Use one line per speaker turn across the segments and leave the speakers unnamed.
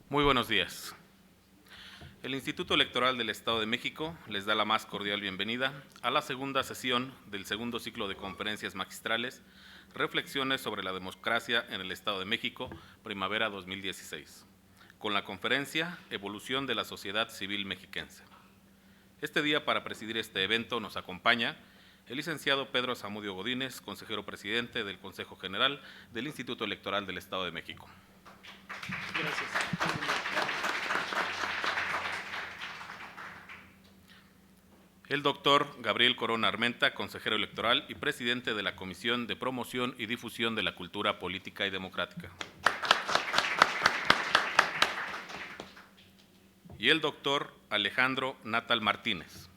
Muy buenos días. El Instituto Electoral del Estado de México les da la más cordial bienvenida a la segunda sesión del segundo ciclo de conferencias magistrales, Reflexiones sobre la democracia en el Estado de México, primavera 2016, con la conferencia Evolución de la sociedad civil mexiquense. Este día, para presidir este evento, nos acompaña el licenciado Pedro Zamudio Godínez, consejero presidente del Consejo General del Instituto Electoral del Estado de México.
Gracias.
El doctor Gabriel Corona Armenta, consejero electoral y presidente de la Comisión de Promoción y Difusión de la Cultura Política y Democrática. Y el doctor Alejandro Natal Martínez.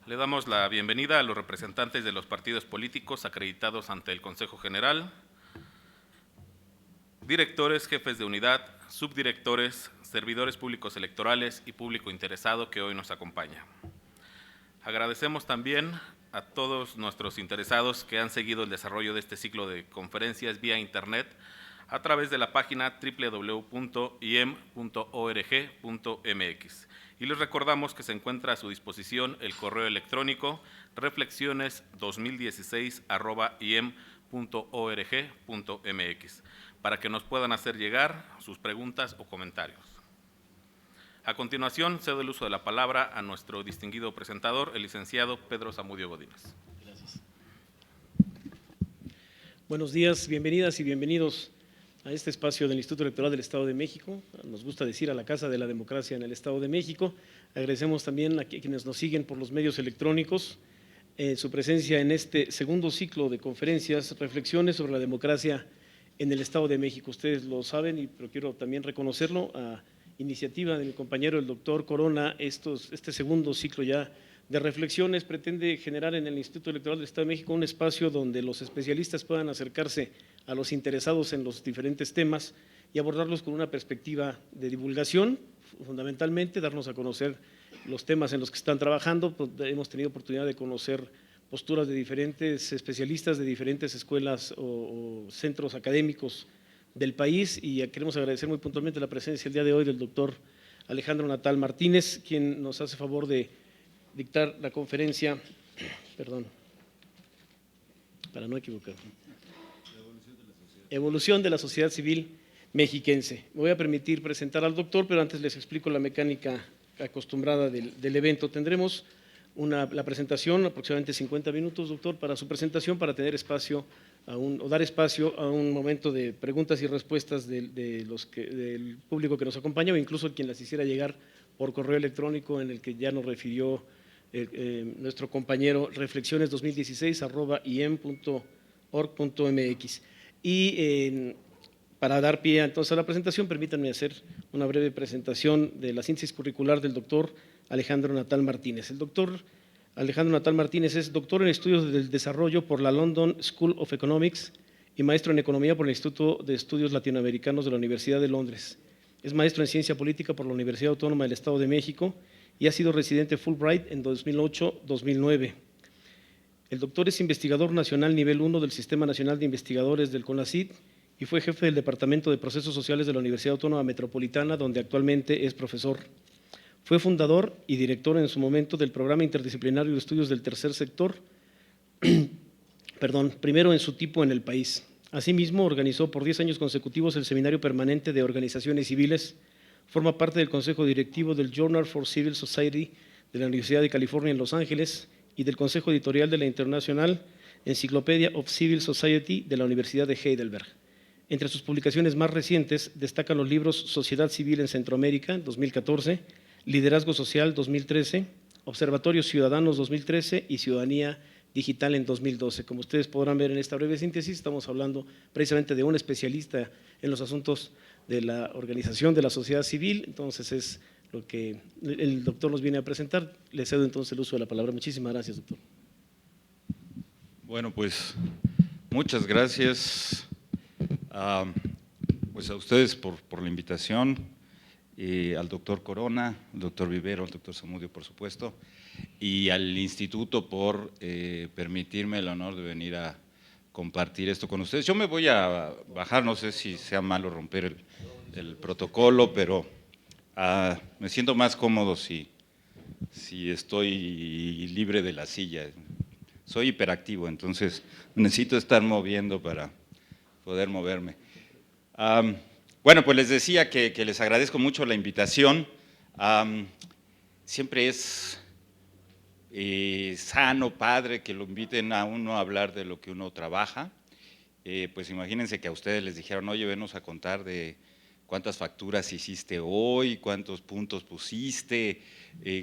Le damos la bienvenida a los representantes de los partidos políticos acreditados ante el Consejo General, directores, jefes de unidad, subdirectores, servidores públicos electorales y público interesado que hoy nos acompaña. Agradecemos también a todos nuestros interesados que han seguido el desarrollo de este ciclo de conferencias vía internet a través de la página www.iem.org.mx. Y les recordamos que se encuentra a su disposición el correo electrónico reflexiones2016@iem.org.mx para que nos puedan hacer llegar sus preguntas o comentarios. A continuación, cedo el uso de la palabra a nuestro distinguido presentador, el licenciado Pedro Zamudio Godínez.
Gracias. Buenos días, bienvenidas y bienvenidos a este espacio del Instituto Electoral del Estado de México. Nos gusta decir a la Casa de la Democracia en el Estado de México. Agradecemos también a quienes nos siguen por los medios electrónicos su presencia en este segundo ciclo de conferencias, reflexiones sobre la democracia en el Estado de México. Ustedes lo saben, pero quiero también reconocerlo, a iniciativa de mi compañero el doctor Corona. Este segundo ciclo ya de reflexiones pretende generar en el Instituto Electoral del Estado de México un espacio donde los especialistas puedan acercarse a los interesados en los diferentes temas y abordarlos con una perspectiva de divulgación, fundamentalmente darnos a conocer los temas en los que están trabajando. Hemos tenido oportunidad de conocer posturas de diferentes especialistas de diferentes escuelas o centros académicos del país, y queremos agradecer muy puntualmente la presencia el día de hoy del doctor Alejandro Natal Martínez, quien nos hace favor de dictar la conferencia, para no equivocarme, Evolución de la sociedad civil mexiquense. Me voy a permitir presentar al doctor, pero antes les explico la mecánica acostumbrada del evento. Tendremos la presentación, aproximadamente 50 minutos, doctor, para su presentación, para tener espacio dar espacio a un momento de preguntas y respuestas del público que nos acompaña, o incluso quien las hiciera llegar por correo electrónico, en el que ya nos refirió nuestro compañero, reflexiones2016@iem.org.mx. Y para dar pie entonces a la presentación, permítanme hacer una breve presentación de la síntesis curricular del doctor Alejandro Natal Martínez. El doctor Alejandro Natal Martínez es doctor en Estudios del Desarrollo por la London School of Economics y maestro en Economía por el Instituto de Estudios Latinoamericanos de la Universidad de Londres. Es maestro en Ciencia Política por la Universidad Autónoma del Estado de México y ha sido residente Fulbright en 2008-2009. El doctor es investigador nacional nivel 1 del Sistema Nacional de Investigadores del CONACYT y fue jefe del Departamento de Procesos Sociales de la Universidad Autónoma Metropolitana, donde actualmente es profesor. Fue fundador y director en su momento del Programa Interdisciplinario de Estudios del Tercer Sector, primero en su tipo en el país. Asimismo, organizó por 10 años consecutivos el Seminario Permanente de Organizaciones Civiles, forma parte del Consejo Directivo del Journal for Civil Society de la Universidad de California en Los Ángeles y del Consejo Editorial de la International Encyclopedia of Civil Society de la Universidad de Heidelberg. Entre sus publicaciones más recientes destacan los libros Sociedad Civil en Centroamérica, 2014, Liderazgo Social, 2013, Observatorios Ciudadanos, 2013 y Ciudadanía Digital en 2012. Como ustedes podrán ver en esta breve síntesis, estamos hablando precisamente de un especialista en los asuntos de la organización de la sociedad civil. Entonces es lo que el doctor nos viene a presentar. Le cedo entonces el uso de la palabra. Muchísimas gracias, doctor.
Bueno, pues muchas gracias pues a ustedes por la invitación. Al doctor Corona, al doctor Vivero, al doctor Zamudio, por supuesto, y al instituto por permitirme el honor de venir a compartir esto con ustedes. Yo me voy a bajar, no sé si sea malo romper el protocolo, pero me siento más cómodo si estoy libre de la silla. Soy hiperactivo, entonces necesito estar moviendo para poder moverme. Bueno, pues les decía que les agradezco mucho la invitación. Siempre es sano, padre, que lo inviten a uno a hablar de lo que uno trabaja. Pues imagínense que a ustedes les dijeron, oye, venos a contar de cuántas facturas hiciste hoy, cuántos puntos pusiste,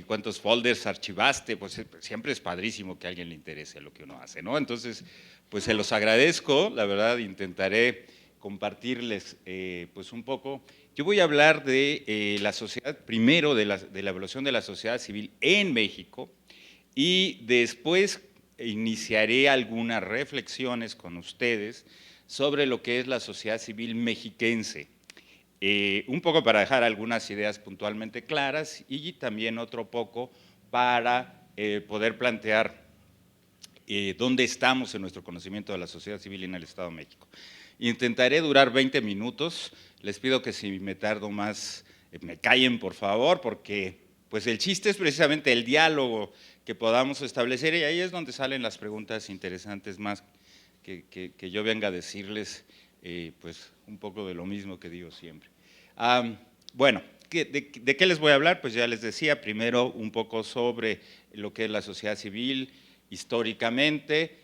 cuántos folders archivaste. Pues siempre es padrísimo que a alguien le interese lo que uno hace, ¿no? Entonces, pues se los agradezco, la verdad intentaré compartirles pues un poco. Yo voy a hablar de la sociedad, primero de la evolución de la sociedad civil en México, y después iniciaré algunas reflexiones con ustedes sobre lo que es la sociedad civil mexiquense. Un poco para dejar algunas ideas puntualmente claras y también otro poco para poder plantear dónde estamos en nuestro conocimiento de la sociedad civil en el Estado de México. Intentaré durar 20 minutos, les pido que si me tardo más me callen por favor, porque pues el chiste es precisamente el diálogo que podamos establecer y ahí es donde salen las preguntas interesantes más que yo venga a decirles pues un poco de lo mismo que digo siempre. Bueno, ¿de qué les voy a hablar? Pues ya les decía, primero un poco sobre lo que es la sociedad civil históricamente,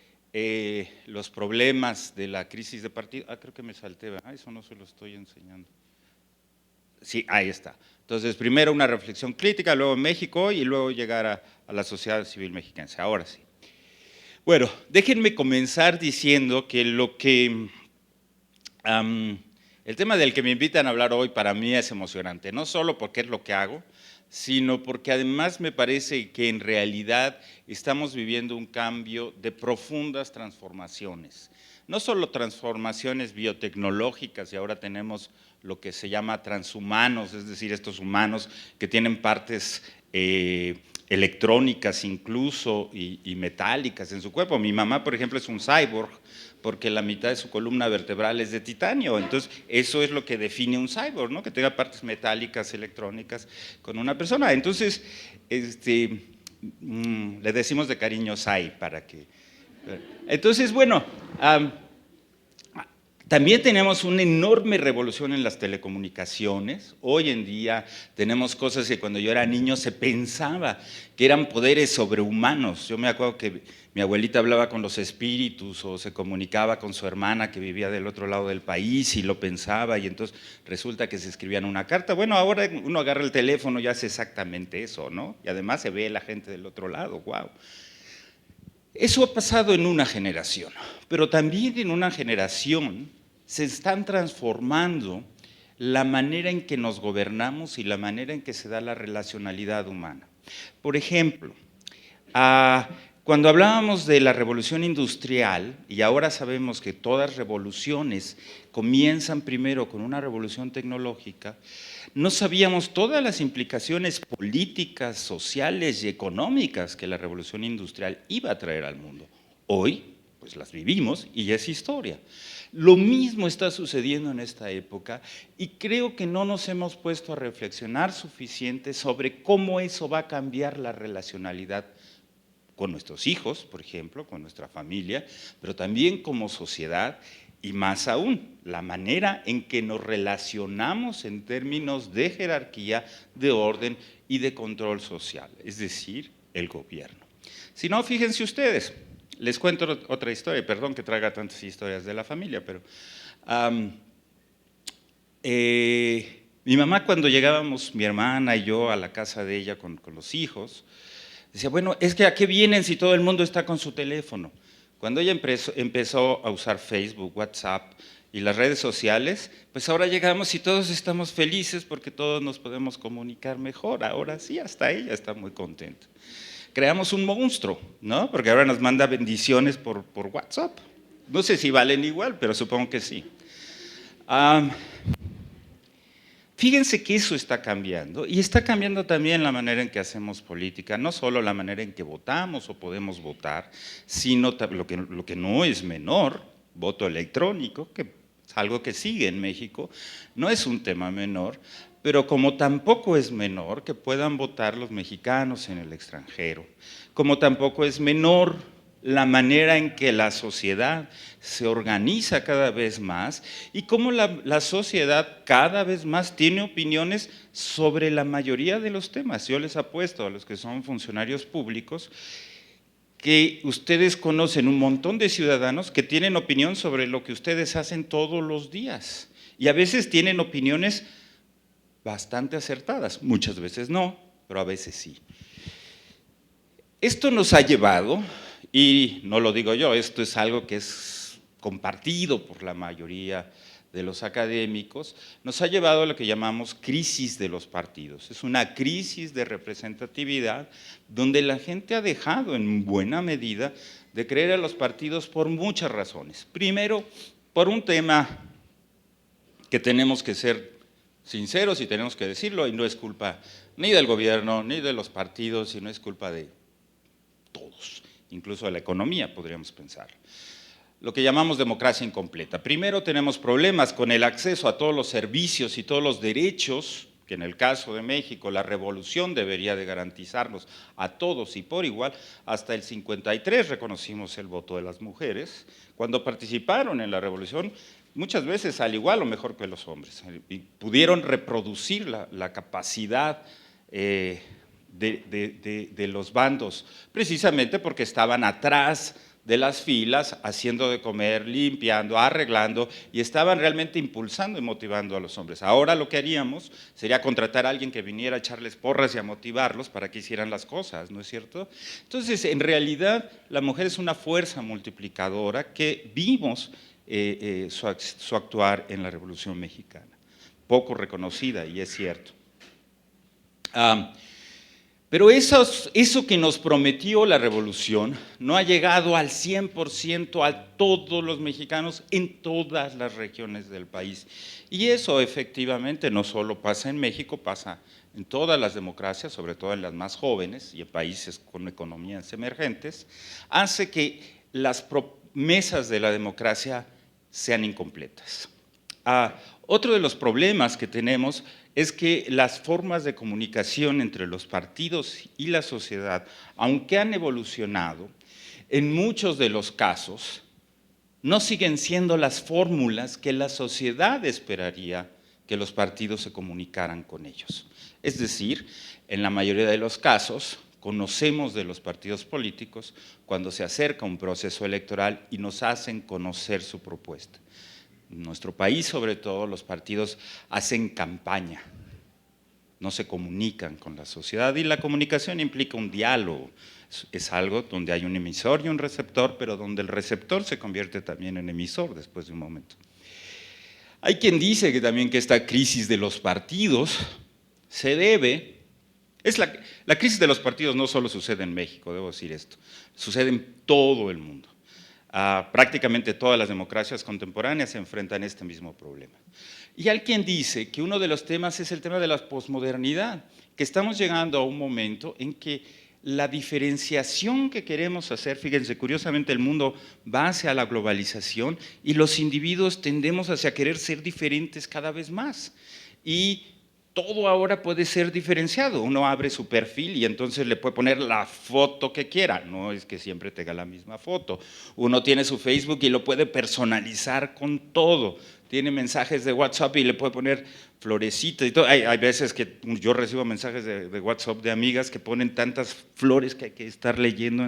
los problemas de la crisis de partido. Creo que me salté, ¿verdad? Eso no se lo estoy enseñando. Sí, ahí está. Entonces, primero una reflexión crítica, luego México y luego llegar a la sociedad civil mexiquense. Ahora sí. Bueno, déjenme comenzar diciendo que el tema del que me invitan a hablar hoy para mí es emocionante, no solo porque es lo que hago, sino porque además me parece que en realidad estamos viviendo un cambio de profundas transformaciones. No solo transformaciones biotecnológicas, y ahora tenemos lo que se llama transhumanos, es decir, estos humanos que tienen partes electrónicas incluso y metálicas en su cuerpo. Mi mamá, por ejemplo, es un cyborg porque la mitad de su columna vertebral es de titanio, entonces eso es lo que define un cyborg, ¿no? Que tenga partes metálicas, electrónicas con una persona. Entonces, le decimos de cariño Cy para que… Entonces, bueno… También tenemos una enorme revolución en las telecomunicaciones. Hoy en día tenemos cosas que cuando yo era niño se pensaba que eran poderes sobrehumanos. Yo me acuerdo que mi abuelita hablaba con los espíritus o se comunicaba con su hermana que vivía del otro lado del país y lo pensaba y entonces resulta que se escribían una carta. Bueno, ahora uno agarra el teléfono y hace exactamente eso, ¿no? Y además se ve la gente del otro lado, wow. Eso ha pasado en una generación, pero también en una generación se están transformando la manera en que nos gobernamos y la manera en que se da la relacionalidad humana. Por ejemplo, cuando hablábamos de la revolución industrial, y ahora sabemos que todas revoluciones comienzan primero con una revolución tecnológica, no sabíamos todas las implicaciones políticas, sociales y económicas que la revolución industrial iba a traer al mundo. Hoy, pues las vivimos y ya es historia. Lo mismo está sucediendo en esta época y creo que no nos hemos puesto a reflexionar suficiente sobre cómo eso va a cambiar la relacionalidad con nuestros hijos, por ejemplo, con nuestra familia, pero también como sociedad y más aún, la manera en que nos relacionamos en términos de jerarquía, de orden y de control social, es decir, el gobierno. Si no, fíjense ustedes. Les cuento otra historia, perdón que traiga tantas historias de la familia, pero mi mamá cuando llegábamos, mi hermana y yo, a la casa de ella con los hijos, decía, bueno, es que ¿a qué vienen si todo el mundo está con su teléfono? Cuando ella empezó a usar Facebook, WhatsApp y las redes sociales, pues ahora llegamos y todos estamos felices porque todos nos podemos comunicar mejor, ahora sí, hasta ella está muy contenta. Creamos un monstruo, ¿no? Porque ahora nos manda bendiciones por WhatsApp. No sé si valen igual, pero supongo que sí. Fíjense que eso está cambiando y está cambiando también la manera en que hacemos política, no solo la manera en que votamos o podemos votar, sino lo que no es menor, voto electrónico, que es algo que sigue en México, no es un tema menor, pero como tampoco es menor que puedan votar los mexicanos en el extranjero, como tampoco es menor la manera en que la sociedad se organiza cada vez más y cómo la sociedad cada vez más tiene opiniones sobre la mayoría de los temas. Yo les apuesto a los que son funcionarios públicos que ustedes conocen un montón de ciudadanos que tienen opinión sobre lo que ustedes hacen todos los días y a veces tienen opiniones bastante acertadas, muchas veces no, pero a veces sí. Esto nos ha llevado, y no lo digo yo, esto es algo que es compartido por la mayoría de los académicos, nos ha llevado a lo que llamamos crisis de los partidos. Es una crisis de representatividad donde la gente ha dejado en buena medida de creer a los partidos por muchas razones. Primero, por un tema que tenemos que ser sinceros y tenemos que decirlo, y no es culpa ni del gobierno ni de los partidos, sino es culpa de todos, incluso de la economía podríamos pensar. Lo que llamamos democracia incompleta. Primero tenemos problemas con el acceso a todos los servicios y todos los derechos, que en el caso de México la revolución debería de garantizarlos a todos y por igual. Hasta el 53 reconocimos el voto de las mujeres, cuando participaron en la revolución, muchas veces al igual o mejor que los hombres, y pudieron reproducir la capacidad de los bandos, precisamente porque estaban atrás de las filas, haciendo de comer, limpiando, arreglando, y estaban realmente impulsando y motivando a los hombres. Ahora lo que haríamos sería contratar a alguien que viniera a echarles porras y a motivarlos para que hicieran las cosas, ¿no es cierto? Entonces, en realidad, la mujer es una fuerza multiplicadora que vimos su actuar en la Revolución Mexicana, poco reconocida, y es cierto. Pero eso que nos prometió la revolución no ha llegado al 100% a todos los mexicanos en todas las regiones del país. Y eso efectivamente no solo pasa en México, pasa en todas las democracias, sobre todo en las más jóvenes y en países con economías emergentes, hace que las promesas de la democracia sean incompletas. Otro de los problemas que tenemos es que las formas de comunicación entre los partidos y la sociedad, aunque han evolucionado, en muchos de los casos no siguen siendo las fórmulas que la sociedad esperaría que los partidos se comunicaran con ellos. Es decir, en la mayoría de los casos, conocemos de los partidos políticos cuando se acerca un proceso electoral y nos hacen conocer su propuesta. En nuestro país, sobre todo, los partidos hacen campaña, no se comunican con la sociedad, y la comunicación implica un diálogo. Es algo donde hay un emisor y un receptor, pero donde el receptor se convierte también en emisor después de un momento. Hay quien dice que también que esta crisis de los partidos se debe… La crisis de los partidos no solo sucede en México, debo decir esto, sucede en todo el mundo. Prácticamente todas las democracias contemporáneas se enfrentan a este mismo problema. Y hay quien dice que uno de los temas es el tema de la posmodernidad, que estamos llegando a un momento en que la diferenciación que queremos hacer, fíjense, curiosamente el mundo va hacia la globalización y los individuos tendemos hacia querer ser diferentes cada vez más. Y todo ahora puede ser diferenciado. Uno abre su perfil y entonces le puede poner la foto que quiera. No es que siempre tenga la misma foto. Uno tiene su Facebook y lo puede personalizar con todo. Tiene mensajes de WhatsApp y le puede poner florecitas y todo. Hay veces que yo recibo mensajes de WhatsApp de amigas que ponen tantas flores que hay que estar leyendo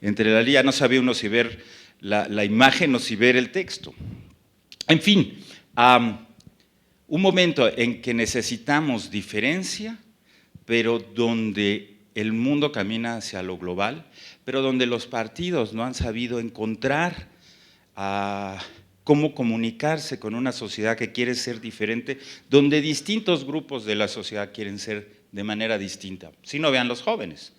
entre la línea. No sabe uno si ver la imagen o si ver el texto. En fin, un momento en que necesitamos diferencia, pero donde el mundo camina hacia lo global, pero donde los partidos no han sabido encontrar cómo comunicarse con una sociedad que quiere ser diferente, donde distintos grupos de la sociedad quieren ser de manera distinta. Si no, vean los jóvenes.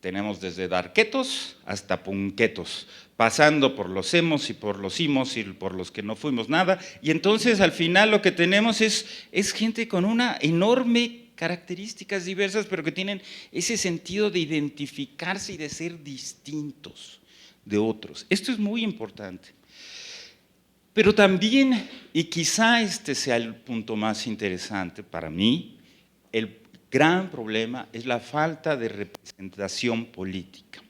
Tenemos desde darquetos hasta punquetos, pasando por los hemos y por los imos y por los que no fuimos nada, y entonces al final lo que tenemos es gente con una enorme características diversas, pero que tienen ese sentido de identificarse y de ser distintos de otros. Esto es muy importante. Pero también, y quizá este sea el punto más interesante para mí, el gran problema es la falta de representación política.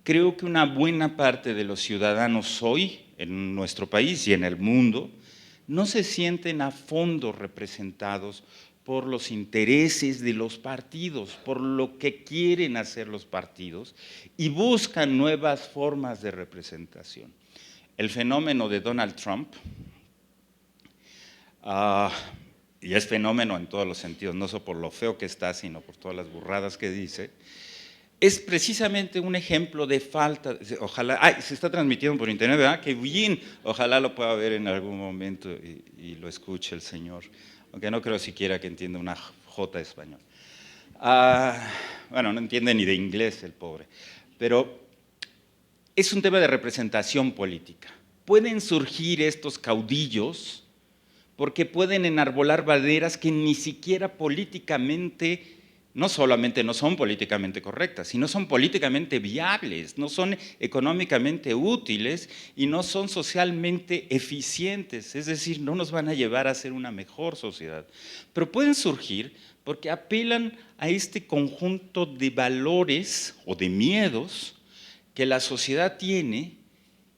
Creo que una buena parte de los ciudadanos hoy, en nuestro país y en el mundo, no se sienten a fondo representados por los intereses de los partidos, por lo que quieren hacer los partidos, y buscan nuevas formas de representación. El fenómeno de Donald Trump, y es fenómeno en todos los sentidos, no solo por lo feo que está, sino por todas las burradas que dice, es precisamente un ejemplo de falta, ojalá, se está transmitiendo por internet, ¿verdad? Qué bien, ojalá lo pueda ver en algún momento y lo escuche el señor, aunque no creo siquiera que entienda una jota de español. Bueno, no entiende ni de inglés el pobre, pero es un tema de representación política. Pueden surgir estos caudillos porque pueden enarbolar banderas que ni siquiera políticamente, no solamente no son políticamente correctas, sino son políticamente viables, no son económicamente útiles y no son socialmente eficientes, es decir, no nos van a llevar a ser una mejor sociedad. Pero pueden surgir porque apelan a este conjunto de valores o de miedos que la sociedad tiene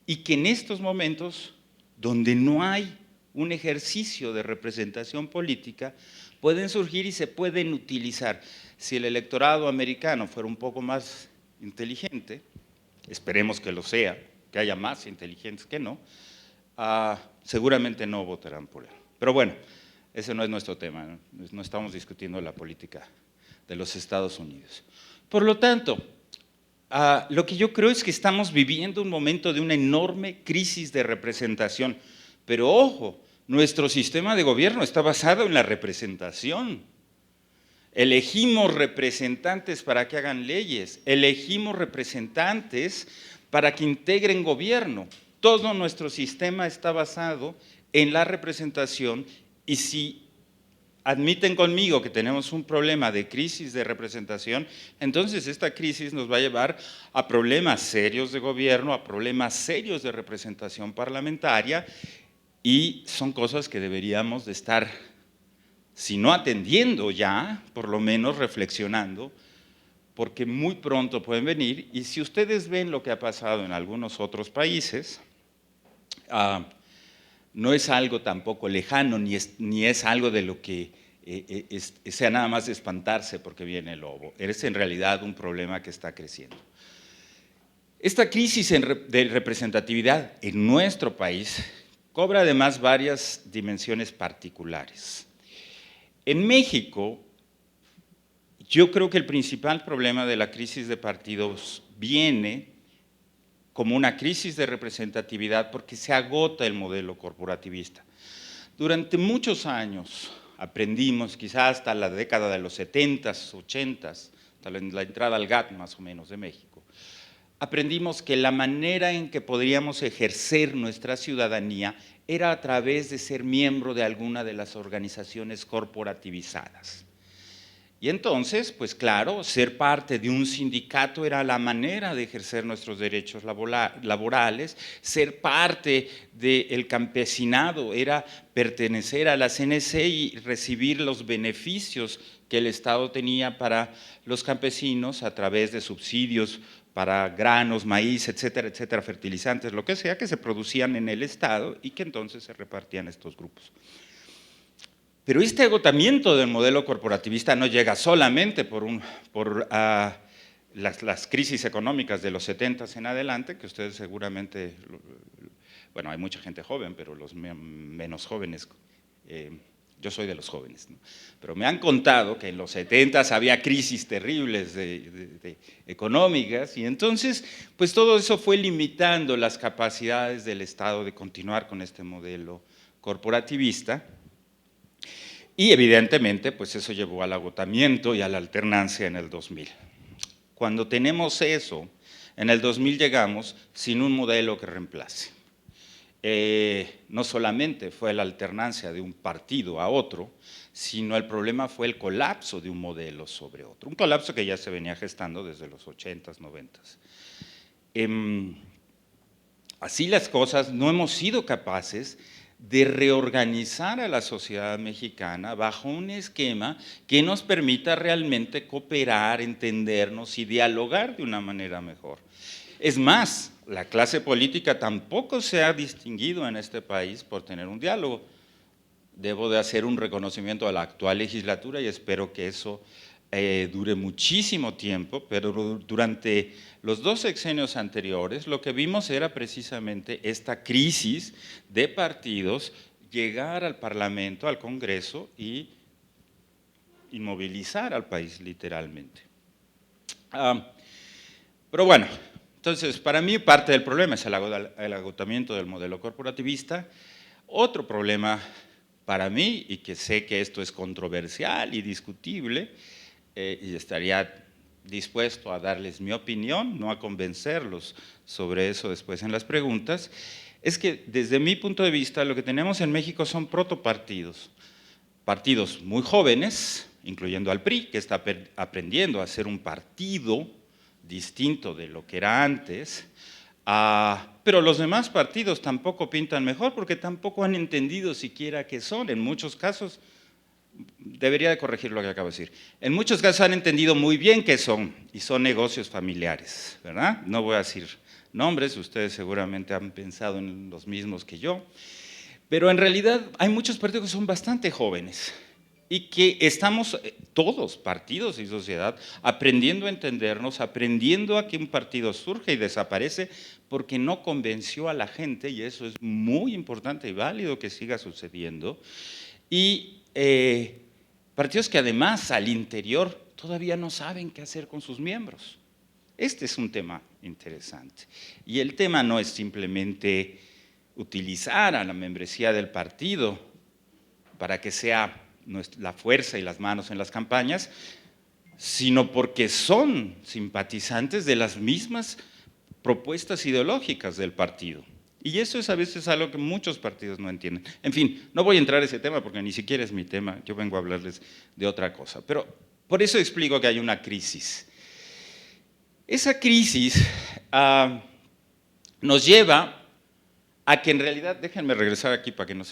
y que en estos momentos, donde no hay un ejercicio de representación política, pueden surgir y se pueden utilizar. Si el electorado americano fuera un poco más inteligente, esperemos que lo sea, que haya más inteligentes que no, seguramente no votarán por él. Pero bueno, ese no es nuestro tema, no estamos discutiendo la política de los Estados Unidos. Por lo tanto, lo que yo creo es que estamos viviendo un momento de una enorme crisis de representación, pero ojo, nuestro sistema de gobierno está basado en la representación. Elegimos representantes para que hagan leyes, elegimos representantes para que integren gobierno. Todo nuestro sistema está basado en la representación y si admiten conmigo que tenemos un problema de crisis de representación, entonces esta crisis nos va a llevar a problemas serios de gobierno, a problemas serios de representación parlamentaria y son cosas que deberíamos de estar, si no atendiendo ya, por lo menos reflexionando, porque muy pronto pueden venir y si ustedes ven lo que ha pasado en algunos otros países, no es algo tampoco lejano, ni es algo de lo que sea nada más de espantarse porque viene el lobo. Es en realidad un problema que está creciendo. Esta crisis de representatividad en nuestro país cobra además varias dimensiones particulares. En México, yo creo que el principal problema de la crisis de partidos viene como una crisis de representatividad porque se agota el modelo corporativista. Durante muchos años aprendimos, quizás hasta la década de los 70s, 80s, hasta la entrada al GATT más o menos de México, aprendimos que la manera en que podríamos ejercer nuestra ciudadanía era a través de ser miembro de alguna de las organizaciones corporativizadas. Y entonces, pues claro, ser parte de un sindicato era la manera de ejercer nuestros derechos laborales, ser parte del campesinado era pertenecer a la CNC y recibir los beneficios que el Estado tenía para los campesinos a través de subsidios para granos, maíz, etcétera, etcétera, fertilizantes, lo que sea, que se producían en el Estado y que entonces se repartían a estos grupos. Pero este agotamiento del modelo corporativista no llega solamente por las crisis económicas de los 70s en adelante, que ustedes seguramente, bueno, hay mucha gente joven, pero los menos jóvenes, yo soy de los jóvenes, ¿no? Pero me han contado que en los 70s había crisis terribles económicas y entonces, pues todo eso fue limitando las capacidades del Estado de continuar con este modelo corporativista. Y evidentemente, pues eso llevó al agotamiento y a la alternancia en el 2000. Cuando tenemos eso, en el 2000 llegamos sin un modelo que reemplace. No solamente fue la alternancia de un partido a otro, sino el problema fue el colapso de un modelo sobre otro. Un colapso que ya se venía gestando desde los 80s, 90s. así las cosas, no hemos sido capaces de reorganizar a la sociedad mexicana bajo un esquema que nos permita realmente cooperar, entendernos y dialogar de una manera mejor. Es más, la clase política tampoco se ha distinguido en este país por tener un diálogo. Debo de hacer un reconocimiento a la actual legislatura y espero que eso dure muchísimo tiempo, pero durante los 2 sexenios anteriores lo que vimos era precisamente esta crisis de partidos, llegar al Parlamento, al Congreso y inmovilizar al país literalmente. Pero bueno, entonces para mí parte del problema es el agotamiento del modelo corporativista. Otro problema para mí, y que sé que esto es controversial y discutible, y estaría dispuesto a darles mi opinión, no a convencerlos sobre eso después en las preguntas, es que desde mi punto de vista lo que tenemos en México son protopartidos, partidos muy jóvenes, incluyendo al PRI, que está aprendiendo a ser un partido distinto de lo que era antes, pero los demás partidos tampoco pintan mejor porque tampoco han entendido siquiera qué son. En muchos casos, debería de corregir lo que acabo de decir, en muchos casos han entendido muy bien qué son, y son negocios familiares, ¿verdad? No voy a decir nombres, ustedes seguramente han pensado en los mismos que yo, pero en realidad hay muchos partidos que son bastante jóvenes y que estamos todos, partidos y sociedad, aprendiendo a entendernos, aprendiendo a que un partido surge y desaparece porque no convenció a la gente, y eso es muy importante y válido que siga sucediendo, y partidos que además al interior todavía no saben qué hacer con sus miembros. Este es un tema interesante. Y el tema no es simplemente utilizar a la membresía del partido para que sea la fuerza y las manos en las campañas, sino porque son simpatizantes de las mismas propuestas ideológicas del partido. Y eso es a veces algo que muchos partidos no entienden. En fin, no voy a entrar a ese tema porque ni siquiera es mi tema, yo vengo a hablarles de otra cosa. Pero por eso explico que hay una crisis. Esa crisis nos lleva a que en realidad, déjenme regresar aquí para que no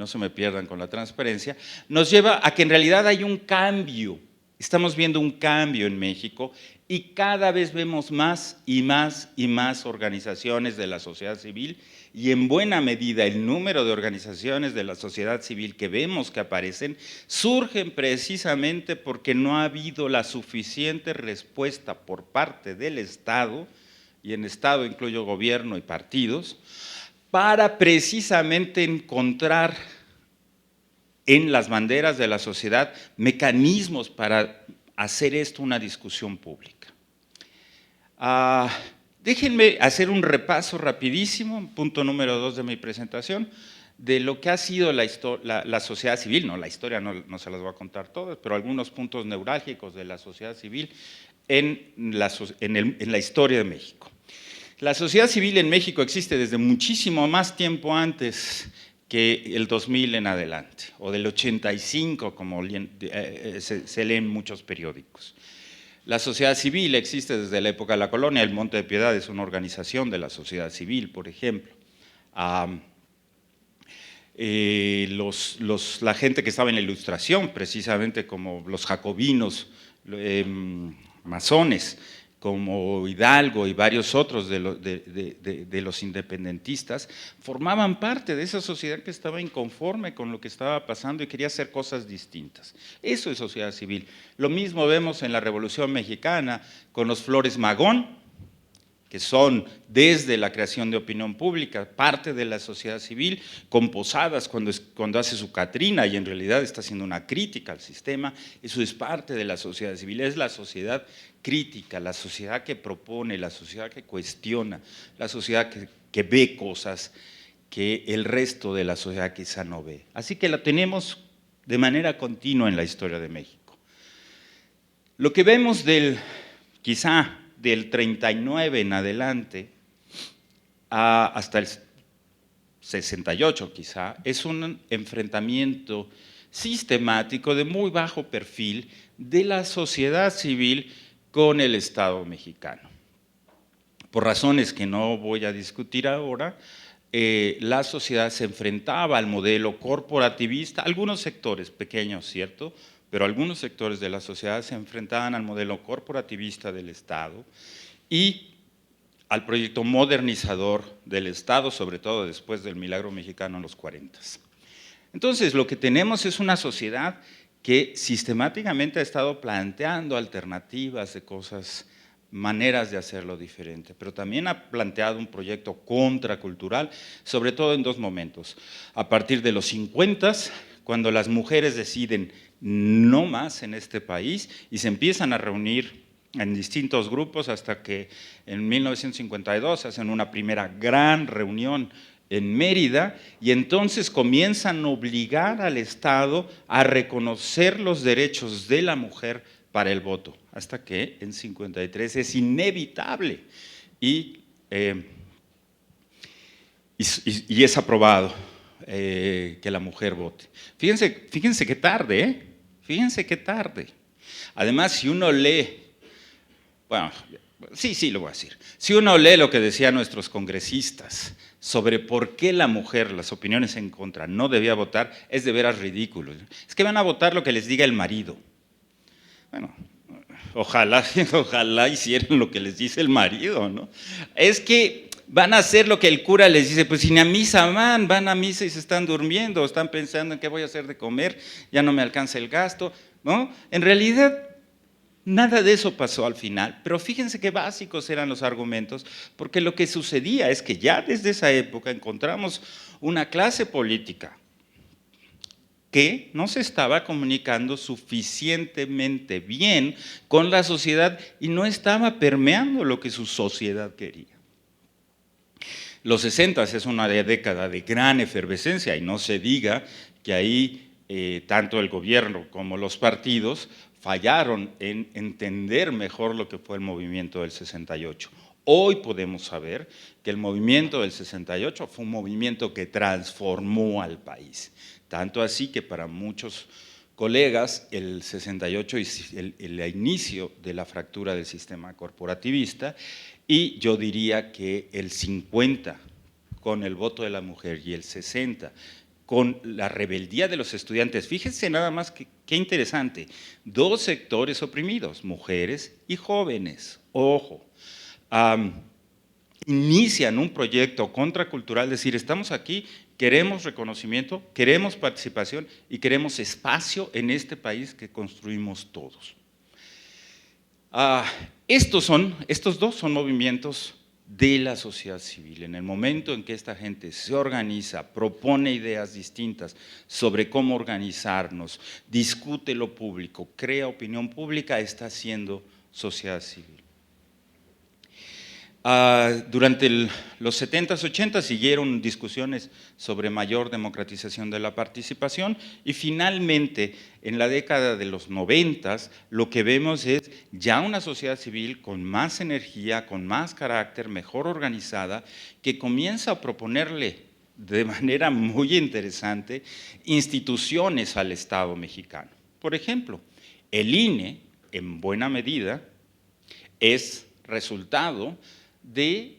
se me pierdan con la transparencia, nos lleva a que en realidad hay un cambio. Estamos viendo un cambio en México y cada vez vemos más y más y más organizaciones de la sociedad civil, y en buena medida el número de organizaciones de la sociedad civil que vemos que aparecen surgen precisamente porque no ha habido la suficiente respuesta por parte del Estado, y en Estado incluyo gobierno y partidos, para precisamente encontrar en las banderas de la sociedad mecanismos para hacer esto una discusión pública. Déjenme hacer un repaso rapidísimo, punto número 2 de mi presentación, de lo que ha sido la sociedad civil. No, la historia no se las voy a contar todas, pero algunos puntos neurálgicos de la sociedad civil en la historia de México. La sociedad civil en México existe desde muchísimo más tiempo antes que el 2000 en adelante, o del 85, como se lee en muchos periódicos. La sociedad civil existe desde la época de la colonia. El Monte de Piedad es una organización de la sociedad civil, por ejemplo. La gente que estaba en la Ilustración, precisamente como los jacobinos, masones, como Hidalgo y varios otros de los independentistas, formaban parte de esa sociedad que estaba inconforme con lo que estaba pasando y quería hacer cosas distintas. Eso es sociedad civil. Lo mismo vemos en la Revolución Mexicana con los Flores Magón, que son desde la creación de opinión pública, parte de la sociedad civil, con Posadas cuando hace su Catrina y en realidad está haciendo una crítica al sistema. Eso es parte de la sociedad civil, es la sociedad crítica, la sociedad que propone, la sociedad que cuestiona, la sociedad que ve cosas que el resto de la sociedad quizá no ve. Así que la tenemos de manera continua en la historia de México. Lo que vemos quizá del 39 en adelante hasta el 68 quizá, es un enfrentamiento sistemático de muy bajo perfil de la sociedad civil con el Estado mexicano. Por razones que no voy a discutir ahora, la sociedad se enfrentaba al modelo corporativista, algunos sectores pequeños, ¿cierto?, pero algunos sectores de la sociedad se enfrentaban al modelo corporativista del Estado y al proyecto modernizador del Estado, sobre todo después del milagro mexicano en los 40. Entonces, lo que tenemos es una sociedad que sistemáticamente ha estado planteando alternativas de cosas, maneras de hacerlo diferente, pero también ha planteado un proyecto contracultural, sobre todo en dos momentos. A partir de los 50, cuando las mujeres deciden no más en este país y se empiezan a reunir en distintos grupos hasta que en 1952 hacen una primera gran reunión en Mérida y entonces comienzan a obligar al Estado a reconocer los derechos de la mujer para el voto, hasta que en 53 es inevitable y es aprobado que la mujer vote. Fíjense qué tarde, fíjense qué tarde. Además, si uno lee, bueno, sí, lo voy a decir. Si uno lee lo que decían nuestros congresistas sobre por qué la mujer, las opiniones en contra, no debía votar, es de veras ridículo. Es que van a votar lo que les diga el marido. Bueno, ojalá hicieran lo que les dice el marido, ¿no? Es que van a hacer lo que el cura les dice, pues si ni a misa van a misa y se están durmiendo, están pensando en qué voy a hacer de comer, ya no me alcanza el gasto, ¿no? En realidad, nada de eso pasó al final, pero fíjense qué básicos eran los argumentos, porque lo que sucedía es que ya desde esa época encontramos una clase política que no se estaba comunicando suficientemente bien con la sociedad y no estaba permeando lo que su sociedad quería. Los 60 es una década de gran efervescencia y no se diga que ahí tanto el gobierno como los partidos fallaron en entender mejor lo que fue el movimiento del 68. Hoy podemos saber que el movimiento del 68 fue un movimiento que transformó al país. Tanto así que para muchos colegas el 68 es el inicio de la fractura del sistema corporativista y yo diría que el 50 con el voto de la mujer y el 60 con la rebeldía de los estudiantes. Fíjense nada más qué interesante, dos sectores oprimidos, mujeres y jóvenes, ojo, inician un proyecto contracultural, es decir, estamos aquí, queremos reconocimiento, queremos participación y queremos espacio en este país que construimos todos. Estos dos son movimientos de la sociedad civil. En el momento en que esta gente se organiza, propone ideas distintas sobre cómo organizarnos, discute lo público, crea opinión pública, está haciendo sociedad civil. Durante los 70s, 80s siguieron discusiones sobre mayor democratización de la participación y finalmente en la década de los 90s lo que vemos es ya una sociedad civil con más energía, con más carácter, mejor organizada, que comienza a proponerle de manera muy interesante instituciones al Estado mexicano. Por ejemplo, el INE, en buena medida, es resultado del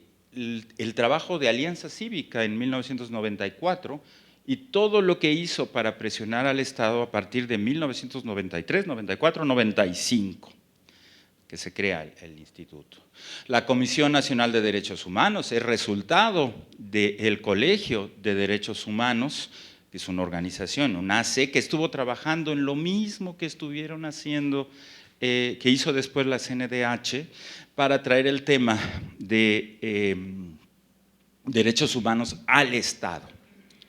trabajo de Alianza Cívica en 1994 y todo lo que hizo para presionar al Estado a partir de 1993, 94, 95, que se crea el instituto. La Comisión Nacional de Derechos Humanos es resultado del Colegio de Derechos Humanos, que es una organización, una AC, que estuvo trabajando en lo mismo que estuvieron haciendo, que hizo después la CNDH, para traer el tema de derechos humanos al Estado.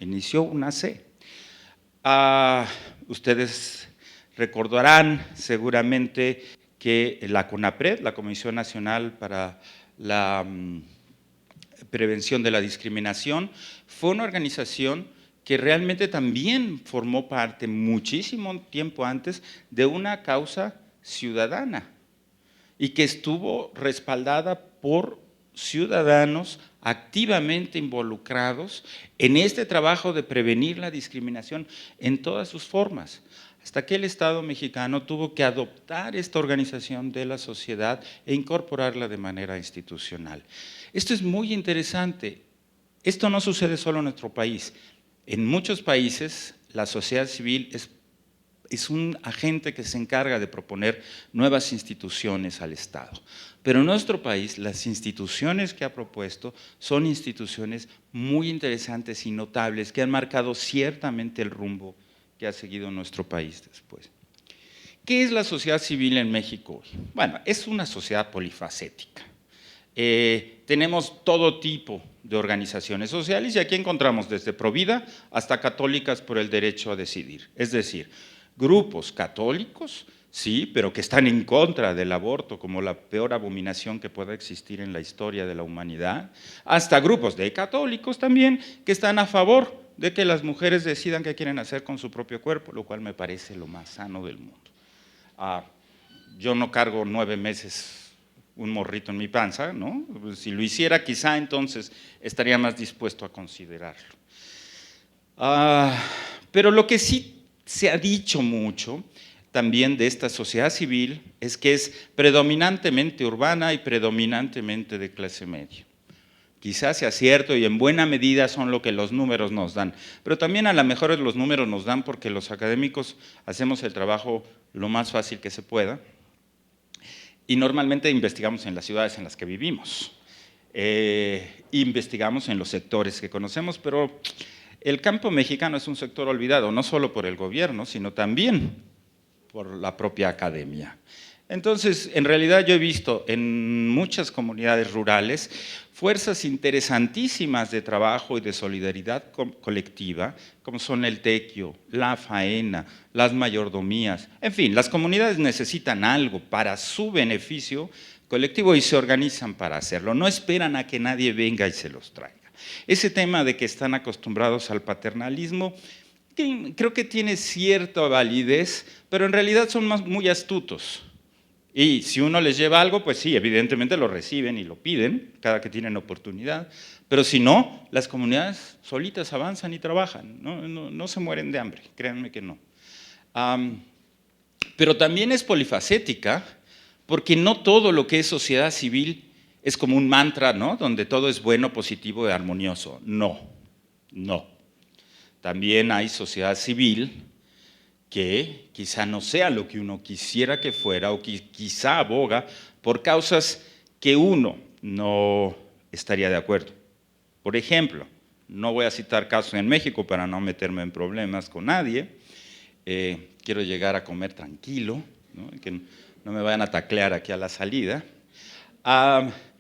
Inició una C. Ustedes recordarán seguramente que la CONAPRED, la Comisión Nacional para la Prevención de la Discriminación, fue una organización que realmente también formó parte muchísimo tiempo antes de una causa ciudadana y que estuvo respaldada por ciudadanos activamente involucrados en este trabajo de prevenir la discriminación en todas sus formas. hasta que el Estado mexicano tuvo que adoptar esta organización de la sociedad e incorporarla de manera institucional. Esto es muy interesante. Esto no sucede solo en nuestro país. En muchos países la sociedad civil es un agente que se encarga de proponer nuevas instituciones al Estado. Pero en nuestro país las instituciones que ha propuesto son instituciones muy interesantes y notables que han marcado ciertamente el rumbo que ha seguido nuestro país después. ¿Qué es la sociedad civil en México hoy? Bueno, es una sociedad polifacética. Tenemos todo tipo de organizaciones sociales y aquí encontramos desde Provida hasta católicas por el derecho a decidir. Es decir, grupos católicos, sí, pero que están en contra del aborto como la peor abominación que pueda existir en la historia de la humanidad, hasta grupos de católicos también que están a favor de que las mujeres decidan qué quieren hacer con su propio cuerpo, lo cual me parece lo más sano del mundo. Yo no cargo 9 meses un morrito en mi panza, ¿no? Si lo hiciera, quizá entonces estaría más dispuesto a considerarlo. Pero lo que sí se ha dicho mucho también de esta sociedad civil es que es predominantemente urbana y predominantemente de clase media. Quizás sea cierto y en buena medida son lo que los números nos dan, pero también a lo mejor los números nos dan porque los académicos hacemos el trabajo lo más fácil que se pueda y normalmente investigamos en las ciudades en las que vivimos, investigamos en los sectores que conocemos, pero el campo mexicano es un sector olvidado, no solo por el gobierno, sino también por la propia academia. Entonces, en realidad yo he visto en muchas comunidades rurales fuerzas interesantísimas de trabajo y de solidaridad colectiva, como son el tequio, la faena, las mayordomías. En fin, las comunidades necesitan algo para su beneficio colectivo y se organizan para hacerlo. No esperan a que nadie venga y se los traiga. Ese tema de que están acostumbrados al paternalismo, creo que tiene cierta validez, pero en realidad son muy astutos. Y si uno les lleva algo, pues sí, evidentemente lo reciben y lo piden cada que tienen oportunidad, pero si no, las comunidades solitas avanzan y trabajan, no se mueren de hambre, créanme que no. Pero también es polifacética, porque no todo lo que es sociedad civil es como un mantra, ¿no? Donde todo es bueno, positivo y armonioso. No. También hay sociedad civil que quizá no sea lo que uno quisiera que fuera o que quizá aboga por causas que uno no estaría de acuerdo. Por ejemplo, no voy a citar casos en México para no meterme en problemas con nadie, quiero llegar a comer tranquilo, ¿no? Que no me vayan a taclear aquí a la salida.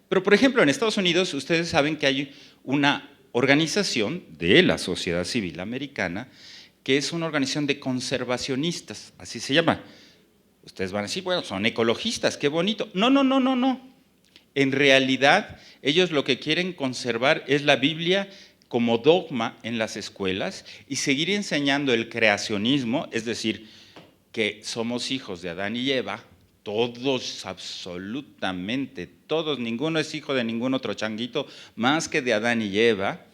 Pero, por ejemplo, en Estados Unidos ustedes saben que hay una organización de la sociedad civil americana que es una organización de conservacionistas, así se llama. Ustedes van a decir, bueno, son ecologistas, qué bonito. No. En realidad, ellos lo que quieren conservar es la Biblia como dogma en las escuelas y seguir enseñando el creacionismo, es decir, que somos hijos de Adán y Eva, todos, absolutamente todos, ninguno es hijo de ningún otro changuito más que de Adán y Eva,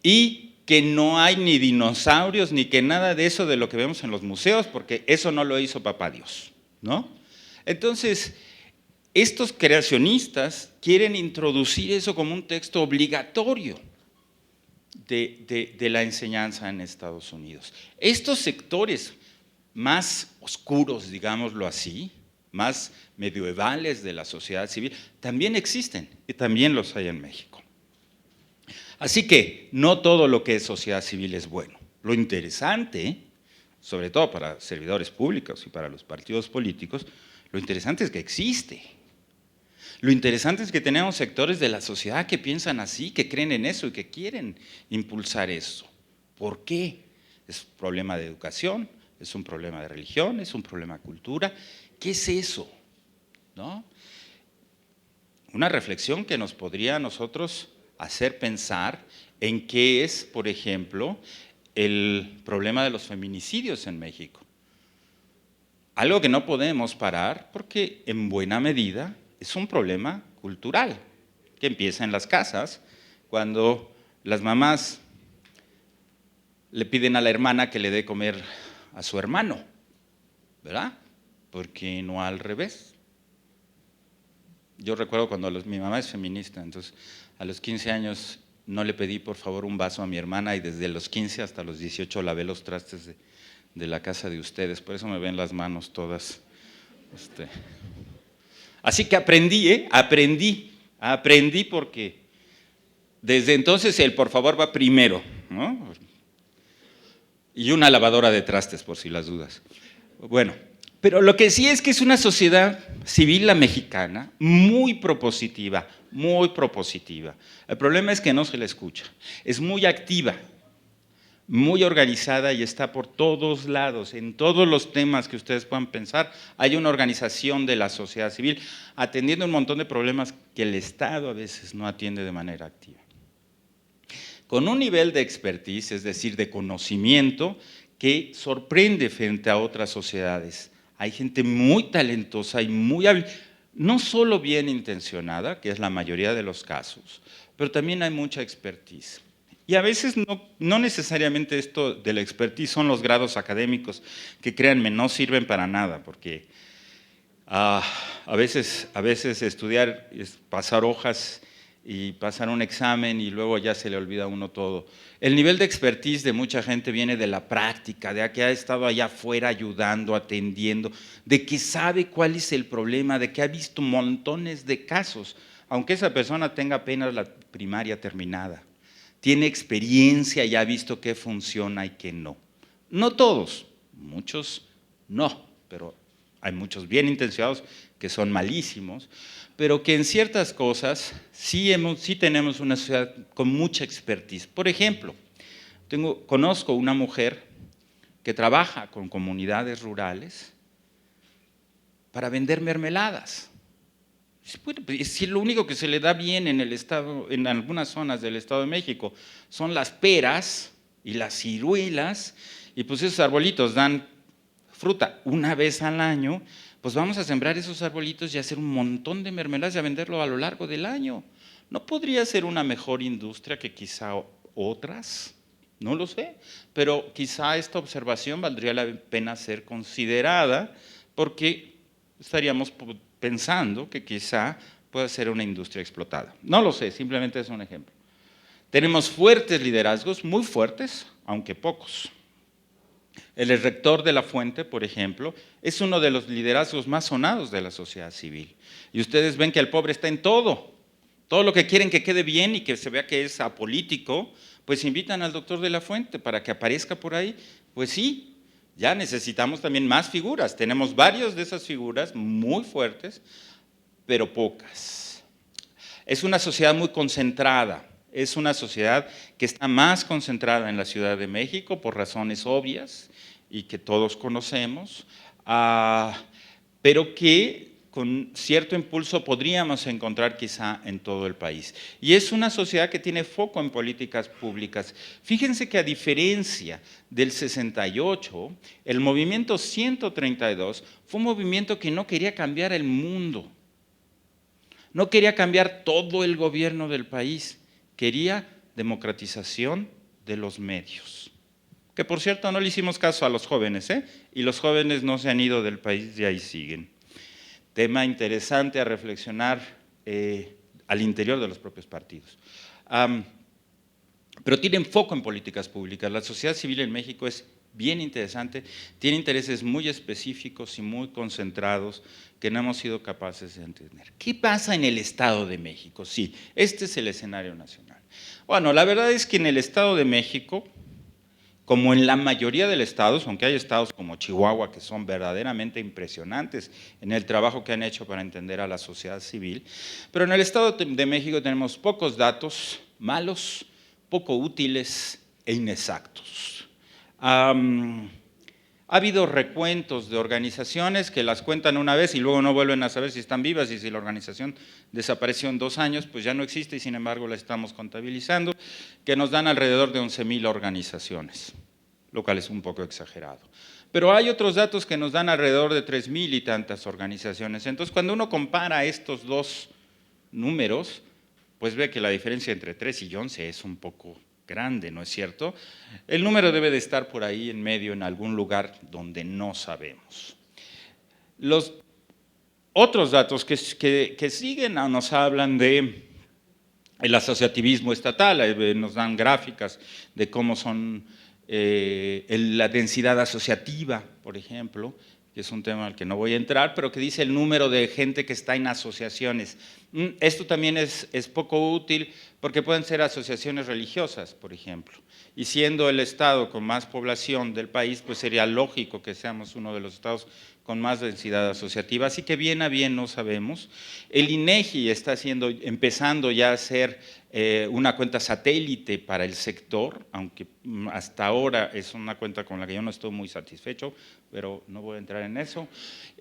y que no hay ni dinosaurios ni que nada de eso de lo que vemos en los museos, porque eso no lo hizo papá Dios, ¿no? Entonces, estos creacionistas quieren introducir eso como un texto obligatorio de la enseñanza en Estados Unidos. Estos sectores más oscuros, digámoslo así, más medievales de la sociedad civil, también existen y también los hay en México. Así que no todo lo que es sociedad civil es bueno. Lo interesante, sobre todo para servidores públicos y para los partidos políticos, lo interesante es que existe. Lo interesante es que tenemos sectores de la sociedad que piensan así, que creen en eso y que quieren impulsar eso. ¿Por qué? Es un problema de educación, es un problema de religión, es un problema de cultura. ¿Qué es eso? ¿No? Una reflexión que nos podría a nosotros hacer pensar en qué es, por ejemplo, el problema de los feminicidios en México. Algo que no podemos parar porque en buena medida es un problema cultural que empieza en las casas cuando las mamás le piden a la hermana que le dé comer a su hermano, ¿verdad? ¿Por qué no al revés? Yo recuerdo cuando mi mamá es feminista, entonces a los 15 años no le pedí por favor un vaso a mi hermana y desde los 15 hasta los 18 lavé los trastes de la casa de ustedes, por eso me ven las manos todas. Así que aprendí porque desde entonces el por favor va primero, ¿no? Y una lavadora de trastes por si las dudas. Bueno, pero lo que sí es que es una sociedad civil la mexicana muy propositiva, muy propositiva. El problema es que no se la escucha, es muy activa, muy organizada y está por todos lados, en todos los temas que ustedes puedan pensar, hay una organización de la sociedad civil atendiendo un montón de problemas que el Estado a veces no atiende de manera activa. Con un nivel de expertise, es decir, de conocimiento, que sorprende frente a otras sociedades. Hay gente muy talentosa y muy hábil, no solo bien intencionada, que es la mayoría de los casos, pero también hay mucha expertise. Y a veces no necesariamente esto de la expertise son los grados académicos, que créanme, no sirven para nada, porque a veces estudiar es pasar hojas y pasar un examen y luego ya se le olvida a uno todo. El nivel de expertise de mucha gente viene de la práctica, de que ha estado allá afuera ayudando, atendiendo, de que sabe cuál es el problema, de que ha visto montones de casos, aunque esa persona tenga apenas la primaria terminada. Tiene experiencia y ha visto qué funciona y qué no. No todos, muchos no, pero hay muchos bien intencionados que son malísimos, pero que en ciertas cosas sí tenemos una sociedad con mucha expertise. Por ejemplo, conozco una mujer que trabaja con comunidades rurales para vender mermeladas. Si lo único que se le da bien en el estado, en algunas zonas del Estado de México, son las peras y las ciruelas, y pues esos arbolitos dan fruta una vez al año, pues vamos a sembrar esos arbolitos y hacer un montón de mermeladas y a venderlo a lo largo del año. ¿No podría ser una mejor industria que quizá otras? No lo sé, pero quizá esta observación valdría la pena ser considerada porque estaríamos pensando que quizá pueda ser una industria explotada. No lo sé, simplemente es un ejemplo. Tenemos fuertes liderazgos, muy fuertes, aunque pocos. El rector de la Fuente, por ejemplo, es uno de los liderazgos más sonados de la sociedad civil. Y ustedes ven que el pobre está en todo lo que quieren que quede bien y que se vea que es apolítico, pues invitan al doctor de la Fuente para que aparezca por ahí. Pues sí, ya necesitamos también más figuras. Tenemos varias de esas figuras muy fuertes, pero pocas. Es una sociedad muy concentrada. Es una sociedad que está más concentrada en la Ciudad de México por razones obvias y que todos conocemos, pero que con cierto impulso podríamos encontrar quizá en todo el país. Y es una sociedad que tiene foco en políticas públicas. Fíjense que a diferencia del 68, el movimiento 132 fue un movimiento que no quería cambiar el mundo, no quería cambiar todo el gobierno del país, quería democratización de los medios. Que por cierto no le hicimos caso a los jóvenes, y los jóvenes no se han ido del país y ahí siguen. Tema interesante a reflexionar al interior de los propios partidos. Pero tienen foco en políticas públicas. La sociedad civil en México es bien interesante, tiene intereses muy específicos y muy concentrados que no hemos sido capaces de entender. ¿Qué pasa en el Estado de México? Sí, este es el escenario nacional. Bueno, la verdad es que en el Estado de México, como en la mayoría de los estados, aunque hay estados como Chihuahua que son verdaderamente impresionantes en el trabajo que han hecho para entender a la sociedad civil, pero en el Estado de México tenemos pocos datos malos, poco útiles e inexactos. Ha habido recuentos de organizaciones que las cuentan una vez y luego no vuelven a saber si están vivas y si la organización desapareció en 2 años, pues ya no existe y sin embargo la estamos contabilizando, que nos dan alrededor de 11,000 organizaciones, lo cual es un poco exagerado. Pero hay otros datos que nos dan alrededor de 3,000 y tantas organizaciones. Entonces, cuando uno compara estos dos números, pues ve que la diferencia entre 3 y 11 es un poco grande, ¿no es cierto? El número debe de estar por ahí en medio, en algún lugar donde no sabemos. Los otros datos que siguen nos hablan de el asociativismo estatal, nos dan gráficas de cómo son la densidad asociativa, por ejemplo, que es un tema al que no voy a entrar, pero que dice el número de gente que está en asociaciones. Esto también es poco útil porque pueden ser asociaciones religiosas, por ejemplo. Y siendo el estado con más población del país, pues sería lógico que seamos uno de los estados con más densidad asociativa, así que bien a bien no sabemos. El INEGI está empezando ya a hacer una cuenta satélite para el sector, aunque hasta ahora es una cuenta con la que yo no estoy muy satisfecho, pero no voy a entrar en eso.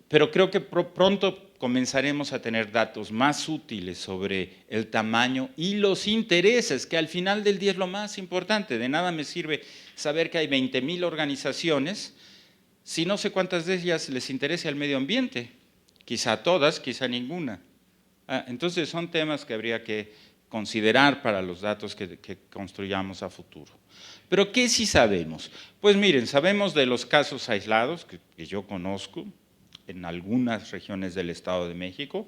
Pero creo que pronto comenzaremos a tener datos más útiles sobre el tamaño y los intereses, que al final del día es lo más importante. De nada me sirve saber que hay 20,000 organizaciones, si no sé cuántas de ellas les interesa el medio ambiente, quizá todas, quizá ninguna. Entonces son temas que habría que considerar para los datos que construyamos a futuro. Pero ¿qué sí sabemos? Pues miren, sabemos de los casos aislados que yo conozco en algunas regiones del Estado de México,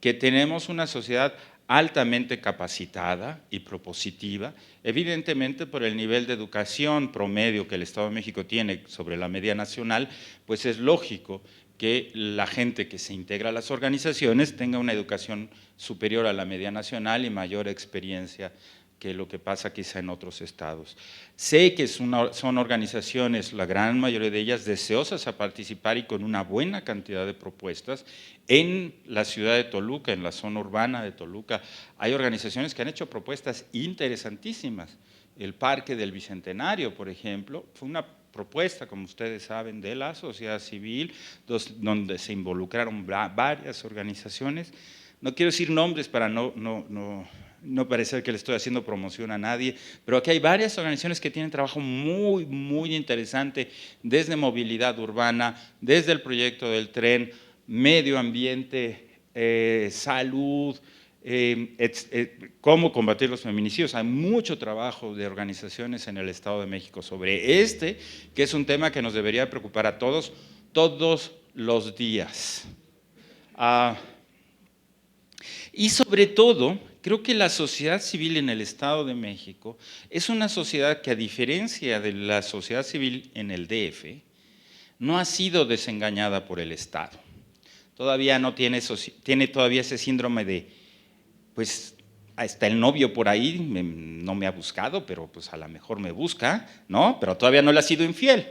que tenemos una sociedad altamente capacitada y propositiva, evidentemente por el nivel de educación promedio que el Estado de México tiene sobre la media nacional, pues es lógico que la gente que se integra a las organizaciones tenga una educación superior a la media nacional y mayor experiencia que lo que pasa quizá en otros estados. Sé que son organizaciones, la gran mayoría de ellas, deseosas a participar y con una buena cantidad de propuestas. En la ciudad de Toluca, en la zona urbana de Toluca, hay organizaciones que han hecho propuestas interesantísimas. El Parque del Bicentenario, por ejemplo, fue una propuesta, como ustedes saben, de la sociedad civil, donde se involucraron varias organizaciones. No quiero decir nombres para no parecer que le estoy haciendo promoción a nadie, pero aquí hay varias organizaciones que tienen trabajo muy, muy interesante, desde movilidad urbana, desde el proyecto del tren, medio ambiente, salud, cómo combatir los feminicidios. Hay mucho trabajo de organizaciones en el Estado de México sobre que es un tema que nos debería preocupar a todos los días. Y sobre todo, creo que la sociedad civil en el Estado de México es una sociedad que, a diferencia de la sociedad civil en el DF, no ha sido desengañada por el Estado. Todavía no tiene todavía ese síndrome de, pues, hasta el novio por ahí no me ha buscado, pero pues a lo mejor me busca, ¿no? Pero todavía no le ha sido infiel.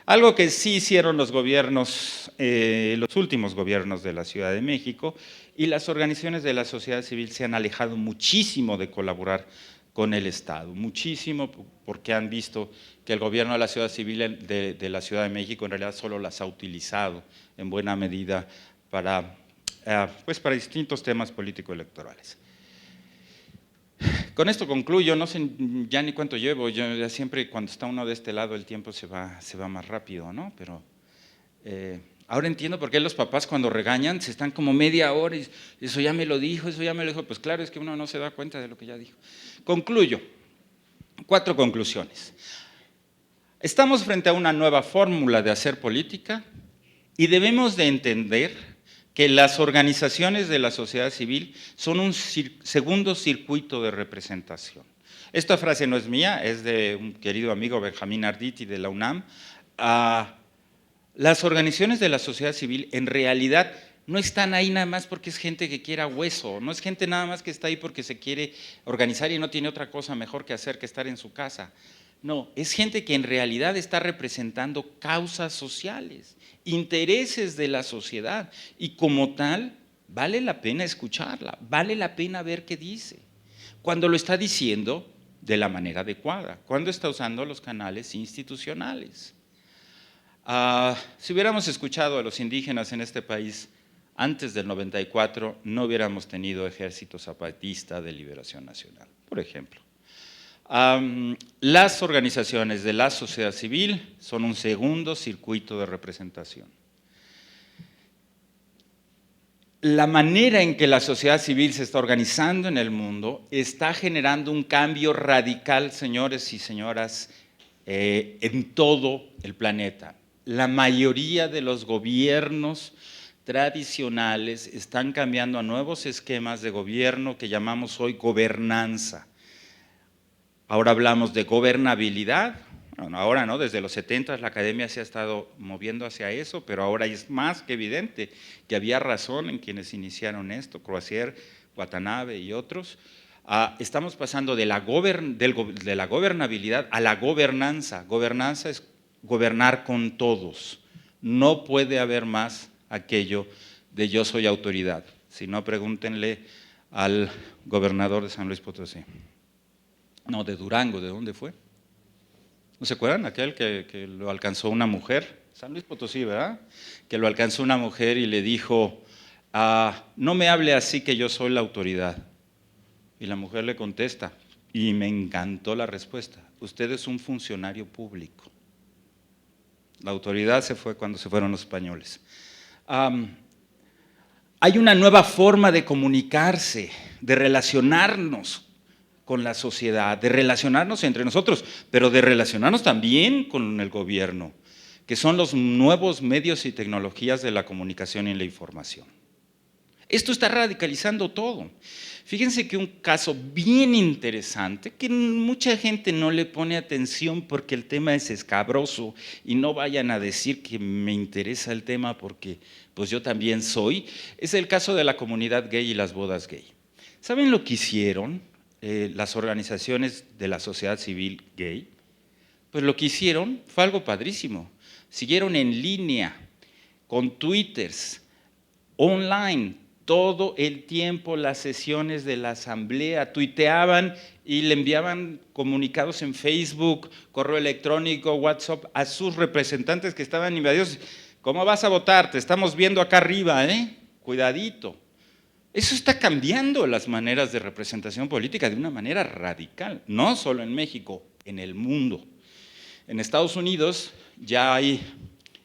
Algo que sí hicieron los gobiernos, los últimos gobiernos de la Ciudad de México, y las organizaciones de la sociedad civil se han alejado muchísimo de colaborar con el Estado, muchísimo, porque han visto que el gobierno de la sociedad civil de la Ciudad de México en realidad solo las ha utilizado en buena medida para distintos temas político-electorales. Con esto concluyo, no sé ya ni cuánto llevo, yo ya siempre cuando está uno de este lado el tiempo se va más rápido, ¿no? Pero ahora entiendo por qué los papás cuando regañan se están como media hora y eso ya me lo dijo, pues claro, es que uno no se da cuenta de lo que ya dijo. Concluyo, 4 conclusiones. Estamos frente a una nueva fórmula de hacer política y debemos de entender que las organizaciones de la sociedad civil son un segundo circuito de representación. Esta frase no es mía, es de un querido amigo Benjamín Arditi de la UNAM. Las organizaciones de la sociedad civil en realidad no están ahí nada más porque es gente que quiera hueso, no es gente nada más que está ahí porque se quiere organizar y no tiene otra cosa mejor que hacer que estar en su casa. No, es gente que en realidad está representando causas sociales, intereses de la sociedad y como tal vale la pena escucharla, vale la pena ver qué dice. Cuando lo está diciendo de la manera adecuada, cuando está usando los canales institucionales. Si hubiéramos escuchado a los indígenas en este país antes del 94, no hubiéramos tenido Ejército Zapatista de Liberación Nacional, por ejemplo. Las organizaciones de la sociedad civil son un segundo circuito de representación. La manera en que la sociedad civil se está organizando en el mundo está generando un cambio radical, señores y señoras, en todo el planeta. La mayoría de los gobiernos tradicionales están cambiando a nuevos esquemas de gobierno que llamamos hoy gobernanza. Ahora hablamos de gobernabilidad. Bueno, ahora no, desde los 70 la academia se ha estado moviendo hacia eso, pero ahora es más que evidente que había razón en quienes iniciaron esto, Crozier, Watanabe y otros. Estamos pasando de la gobernabilidad a la gobernanza. Gobernanza es gobernar con todos. No puede haber más aquello de yo soy autoridad. Si no, pregúntenle al gobernador de San Luis Potosí. No, de Durango, ¿de dónde fue? ¿No se acuerdan? Aquel que lo alcanzó una mujer, San Luis Potosí, ¿verdad? Que lo alcanzó una mujer y le dijo, no me hable así que yo soy la autoridad. Y la mujer le contesta, y me encantó la respuesta, usted es un funcionario público. La autoridad se fue cuando se fueron los españoles. Hay una nueva forma de comunicarse, de relacionarnos con la sociedad, de relacionarnos entre nosotros, pero de relacionarnos también con el gobierno, que son los nuevos medios y tecnologías de la comunicación y la información. Esto está radicalizando todo. Fíjense que un caso bien interesante, que mucha gente no le pone atención porque el tema es escabroso, y no vayan a decir que me interesa el tema porque pues yo también soy, es el caso de la comunidad gay y las bodas gay. ¿Saben lo que hicieron las organizaciones de la sociedad civil gay? Pues lo que hicieron fue algo padrísimo. Siguieron en línea, con twitters, online, todo el tiempo las sesiones de la asamblea, tuiteaban y le enviaban comunicados en Facebook, correo electrónico, WhatsApp a sus representantes que estaban invadidos. ¿Cómo vas a votar? Te estamos viendo acá arriba, cuidadito. Eso está cambiando las maneras de representación política de una manera radical, no solo en México, en el mundo. En Estados Unidos ya hay,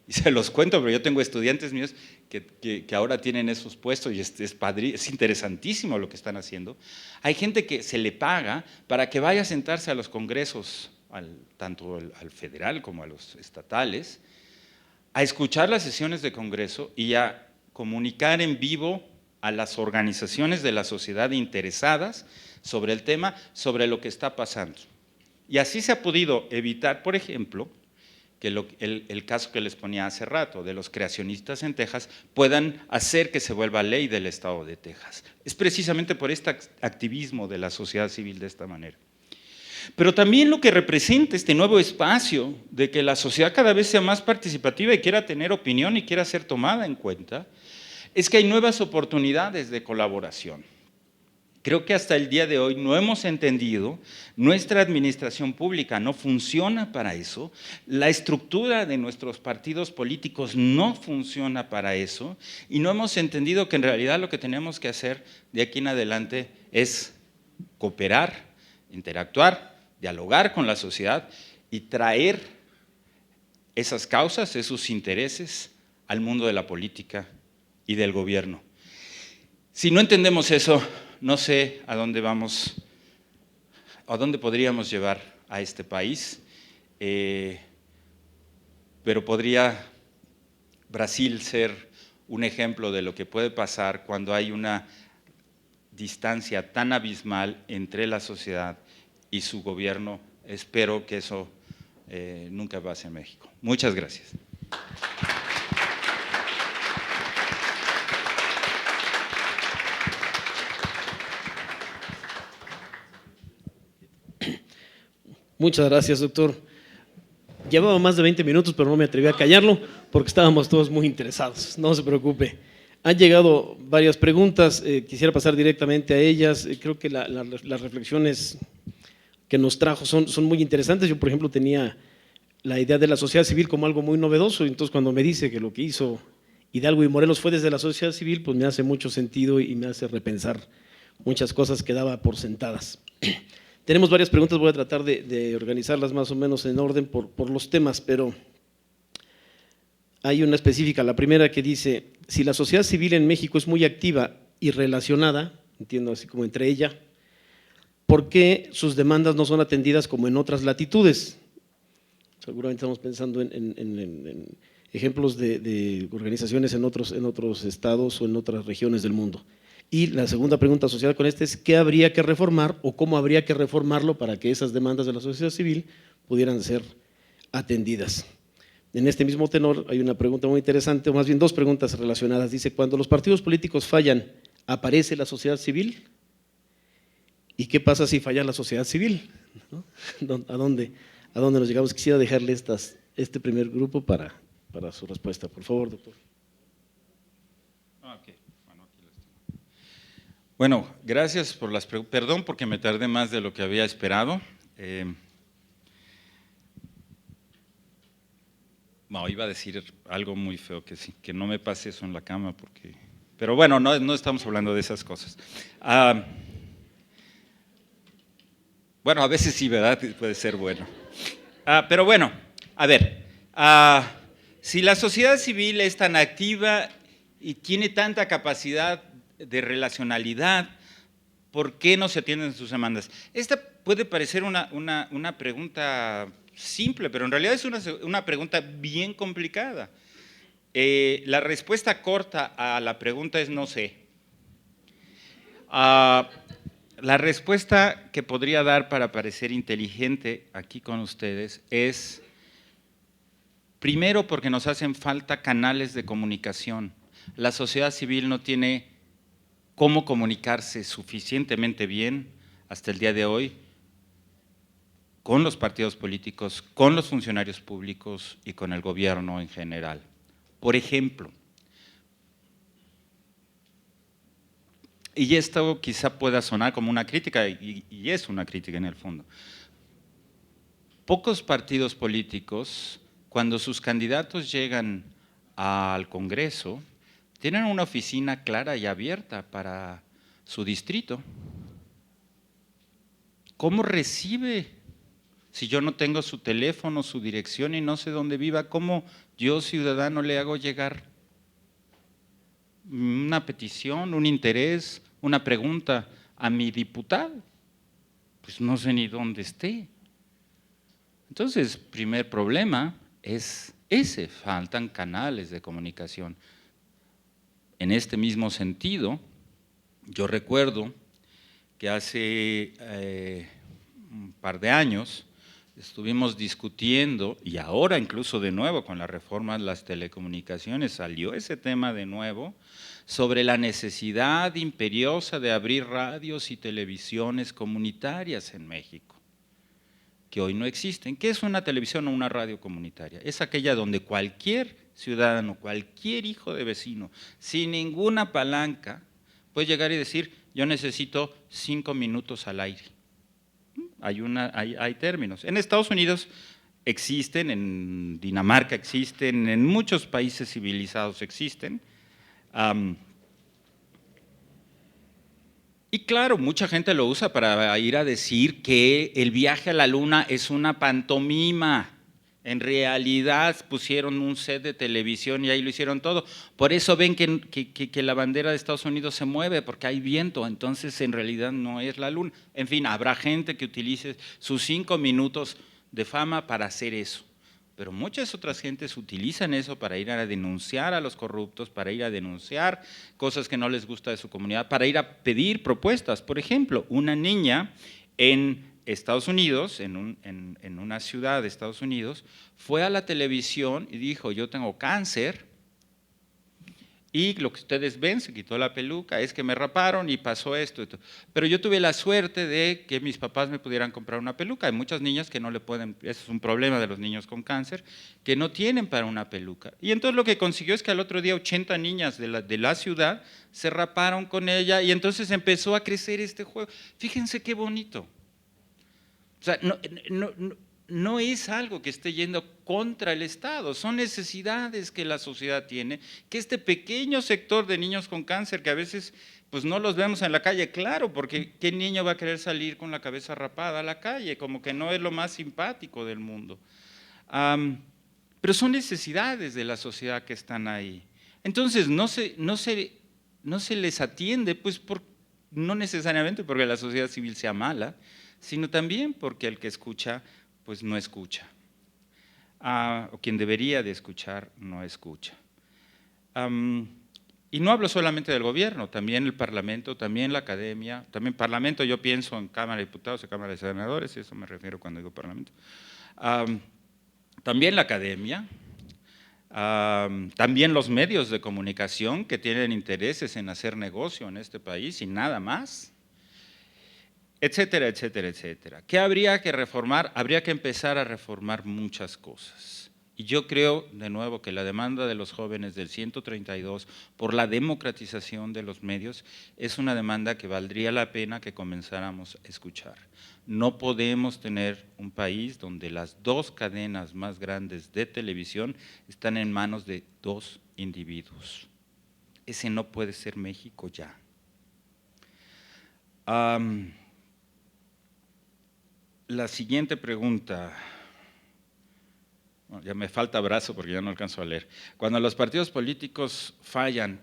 y se los cuento, pero yo tengo estudiantes míos que ahora tienen esos puestos y es interesantísimo lo que están haciendo. Hay gente que se le paga para que vaya a sentarse a los congresos, tanto al federal como a los estatales, a escuchar las sesiones de congreso y a comunicar en vivo a las organizaciones de la sociedad interesadas sobre el tema, sobre lo que está pasando. Y así se ha podido evitar, por ejemplo, que el caso que les ponía hace rato, de los creacionistas en Texas, puedan hacer que se vuelva ley del estado de Texas. Es precisamente por este activismo de la sociedad civil de esta manera. Pero también lo que representa este nuevo espacio de que la sociedad cada vez sea más participativa y quiera tener opinión y quiera ser tomada en cuenta, es que hay nuevas oportunidades de colaboración. Creo que hasta el día de hoy no hemos entendido, nuestra administración pública no funciona para eso, la estructura de nuestros partidos políticos no funciona para eso, y no hemos entendido que en realidad lo que tenemos que hacer de aquí en adelante es cooperar, interactuar, dialogar con la sociedad y traer esas causas, esos intereses al mundo de la política y del gobierno. Si no entendemos eso, no sé a dónde vamos, a dónde podríamos llevar a este país, pero podría Brasil ser un ejemplo de lo que puede pasar cuando hay una distancia tan abismal entre la sociedad y su gobierno. Espero que eso nunca pase en México. Muchas gracias.
Muchas gracias, doctor. Llevaba más de 20 minutos, pero no me atreví a callarlo porque estábamos todos muy interesados. No se preocupe. Han llegado varias preguntas, quisiera pasar directamente a ellas. Creo que las reflexiones que nos trajo son muy interesantes. Yo, por ejemplo, tenía la idea de la sociedad civil como algo muy novedoso, entonces cuando me dice que lo que hizo Hidalgo y Morelos fue desde la sociedad civil, pues me hace mucho sentido y me hace repensar muchas cosas que daba por sentadas. Tenemos varias preguntas, voy a tratar de organizarlas más o menos en orden por los temas, pero hay una específica, la primera que dice, si la sociedad civil en México es muy activa y relacionada, entiendo así como entre ella, ¿por qué sus demandas no son atendidas como en otras latitudes? Seguramente estamos pensando en ejemplos de organizaciones en otros estados o en otras regiones del mundo. Y la segunda pregunta asociada con esta es, ¿qué habría que reformar o cómo habría que reformarlo para que esas demandas de la sociedad civil pudieran ser atendidas? En este mismo tenor hay una pregunta muy interesante, o más bien dos preguntas relacionadas. Dice, cuando los partidos políticos fallan, ¿aparece la sociedad civil? ¿Y qué pasa si falla la sociedad civil? ¿No? ¿A dónde nos llegamos? Quisiera dejarle este primer grupo para su respuesta. Por favor, doctor.
Bueno, gracias por las preguntas. Perdón porque me tardé más de lo que había esperado. No, iba a decir algo muy feo, que no me pase eso en la cama, pero bueno, no estamos hablando de esas cosas. Bueno, a veces sí, ¿verdad? Puede ser bueno. Pero bueno, a ver, si la sociedad civil es tan activa y tiene tanta capacidad de relacionalidad, ¿por qué no se atienden sus demandas? Esta puede parecer una pregunta simple, pero en realidad es una pregunta bien complicada. La respuesta corta a la pregunta es no sé. La respuesta que podría dar para parecer inteligente aquí con ustedes es, primero, porque nos hacen falta canales de comunicación. La sociedad civil no tiene cómo comunicarse suficientemente bien hasta el día de hoy con los partidos políticos, con los funcionarios públicos y con el gobierno en general. Por ejemplo, y esto quizá pueda sonar como una crítica, y es una crítica en el fondo. Pocos partidos políticos, cuando sus candidatos llegan al Congreso, tienen una oficina clara y abierta para su distrito. ¿Cómo recibe? Si yo no tengo su teléfono, su dirección y no sé dónde viva, ¿cómo yo, ciudadano, le hago llegar una petición, un interés, una pregunta a mi diputado? Pues no sé ni dónde esté. Entonces, primer problema es ese, faltan canales de comunicación. En este mismo sentido, yo recuerdo que hace un par de años estuvimos discutiendo, y ahora incluso de nuevo con la reforma de las telecomunicaciones salió ese tema de nuevo, sobre la necesidad imperiosa de abrir radios y televisiones comunitarias en México, que hoy no existen. ¿Qué es una televisión o una radio comunitaria? Es aquella donde cualquier ciudadano, cualquier hijo de vecino, sin ninguna palanca, puede llegar y decir, yo necesito 5 minutos al aire. Hay términos. En Estados Unidos existen, en Dinamarca existen, en muchos países civilizados existen. Y claro, mucha gente lo usa para ir a decir que el viaje a la luna es una pantomima. En realidad pusieron un set de televisión y ahí lo hicieron todo. Por eso ven que la bandera de Estados Unidos se mueve, porque hay viento, entonces en realidad no es la luna. En fin, habrá gente que utilice sus 5 minutos de fama para hacer eso. Pero muchas otras gentes utilizan eso para ir a denunciar a los corruptos, para ir a denunciar cosas que no les gusta de su comunidad, para ir a pedir propuestas. Por ejemplo, una niña en Estados Unidos, en una ciudad de Estados Unidos, fue a la televisión y dijo, yo tengo cáncer y lo que ustedes ven, se quitó la peluca, es que me raparon y pasó esto. Pero yo tuve la suerte de que mis papás me pudieran comprar una peluca. Hay muchas niñas que no le pueden, eso es un problema de los niños con cáncer, que no tienen para una peluca. Y entonces lo que consiguió es que al otro día 80 niñas de la ciudad se raparon con ella y entonces empezó a crecer este juego. Fíjense qué bonito. O sea, no es algo que esté yendo contra el Estado, son necesidades que la sociedad tiene, que este pequeño sector de niños con cáncer, que a veces pues no los vemos en la calle, claro, porque ¿qué niño va a querer salir con la cabeza rapada a la calle? Como que no es lo más simpático del mundo. Pero son necesidades de la sociedad que están ahí. Entonces no se les atiende, pues no necesariamente porque la sociedad civil sea mala, sino también porque el que escucha, pues no escucha. o quien debería de escuchar no escucha. Y no hablo solamente del gobierno, también el Parlamento, también la academia, también Parlamento, yo pienso en Cámara de Diputados y Cámara de Senadores, eso me refiero cuando digo Parlamento. También la academia, también los medios de comunicación que tienen intereses en hacer negocio en este país y nada más, etcétera, etcétera, etcétera. ¿Qué habría que reformar? Habría que empezar a reformar muchas cosas. Y yo creo, de nuevo, que la demanda de los jóvenes del 132 por la democratización de los medios es una demanda que valdría la pena que comenzáramos a escuchar. No podemos tener un país donde las dos cadenas más grandes de televisión están en manos de dos individuos. Ese no puede ser México ya. La siguiente pregunta. Ya me falta brazo porque ya no alcanzo a leer. Cuando los partidos políticos fallan,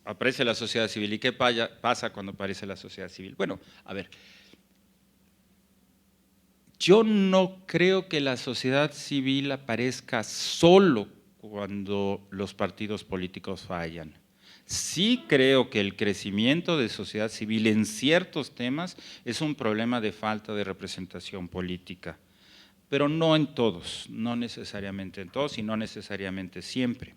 aparece la sociedad civil. ¿Y qué pasa cuando aparece la sociedad civil? Bueno, a ver, yo no creo que la sociedad civil aparezca solo cuando los partidos políticos fallan. Sí creo que el crecimiento de sociedad civil en ciertos temas es un problema de falta de representación política. Pero no en todos, no necesariamente en todos y no necesariamente siempre.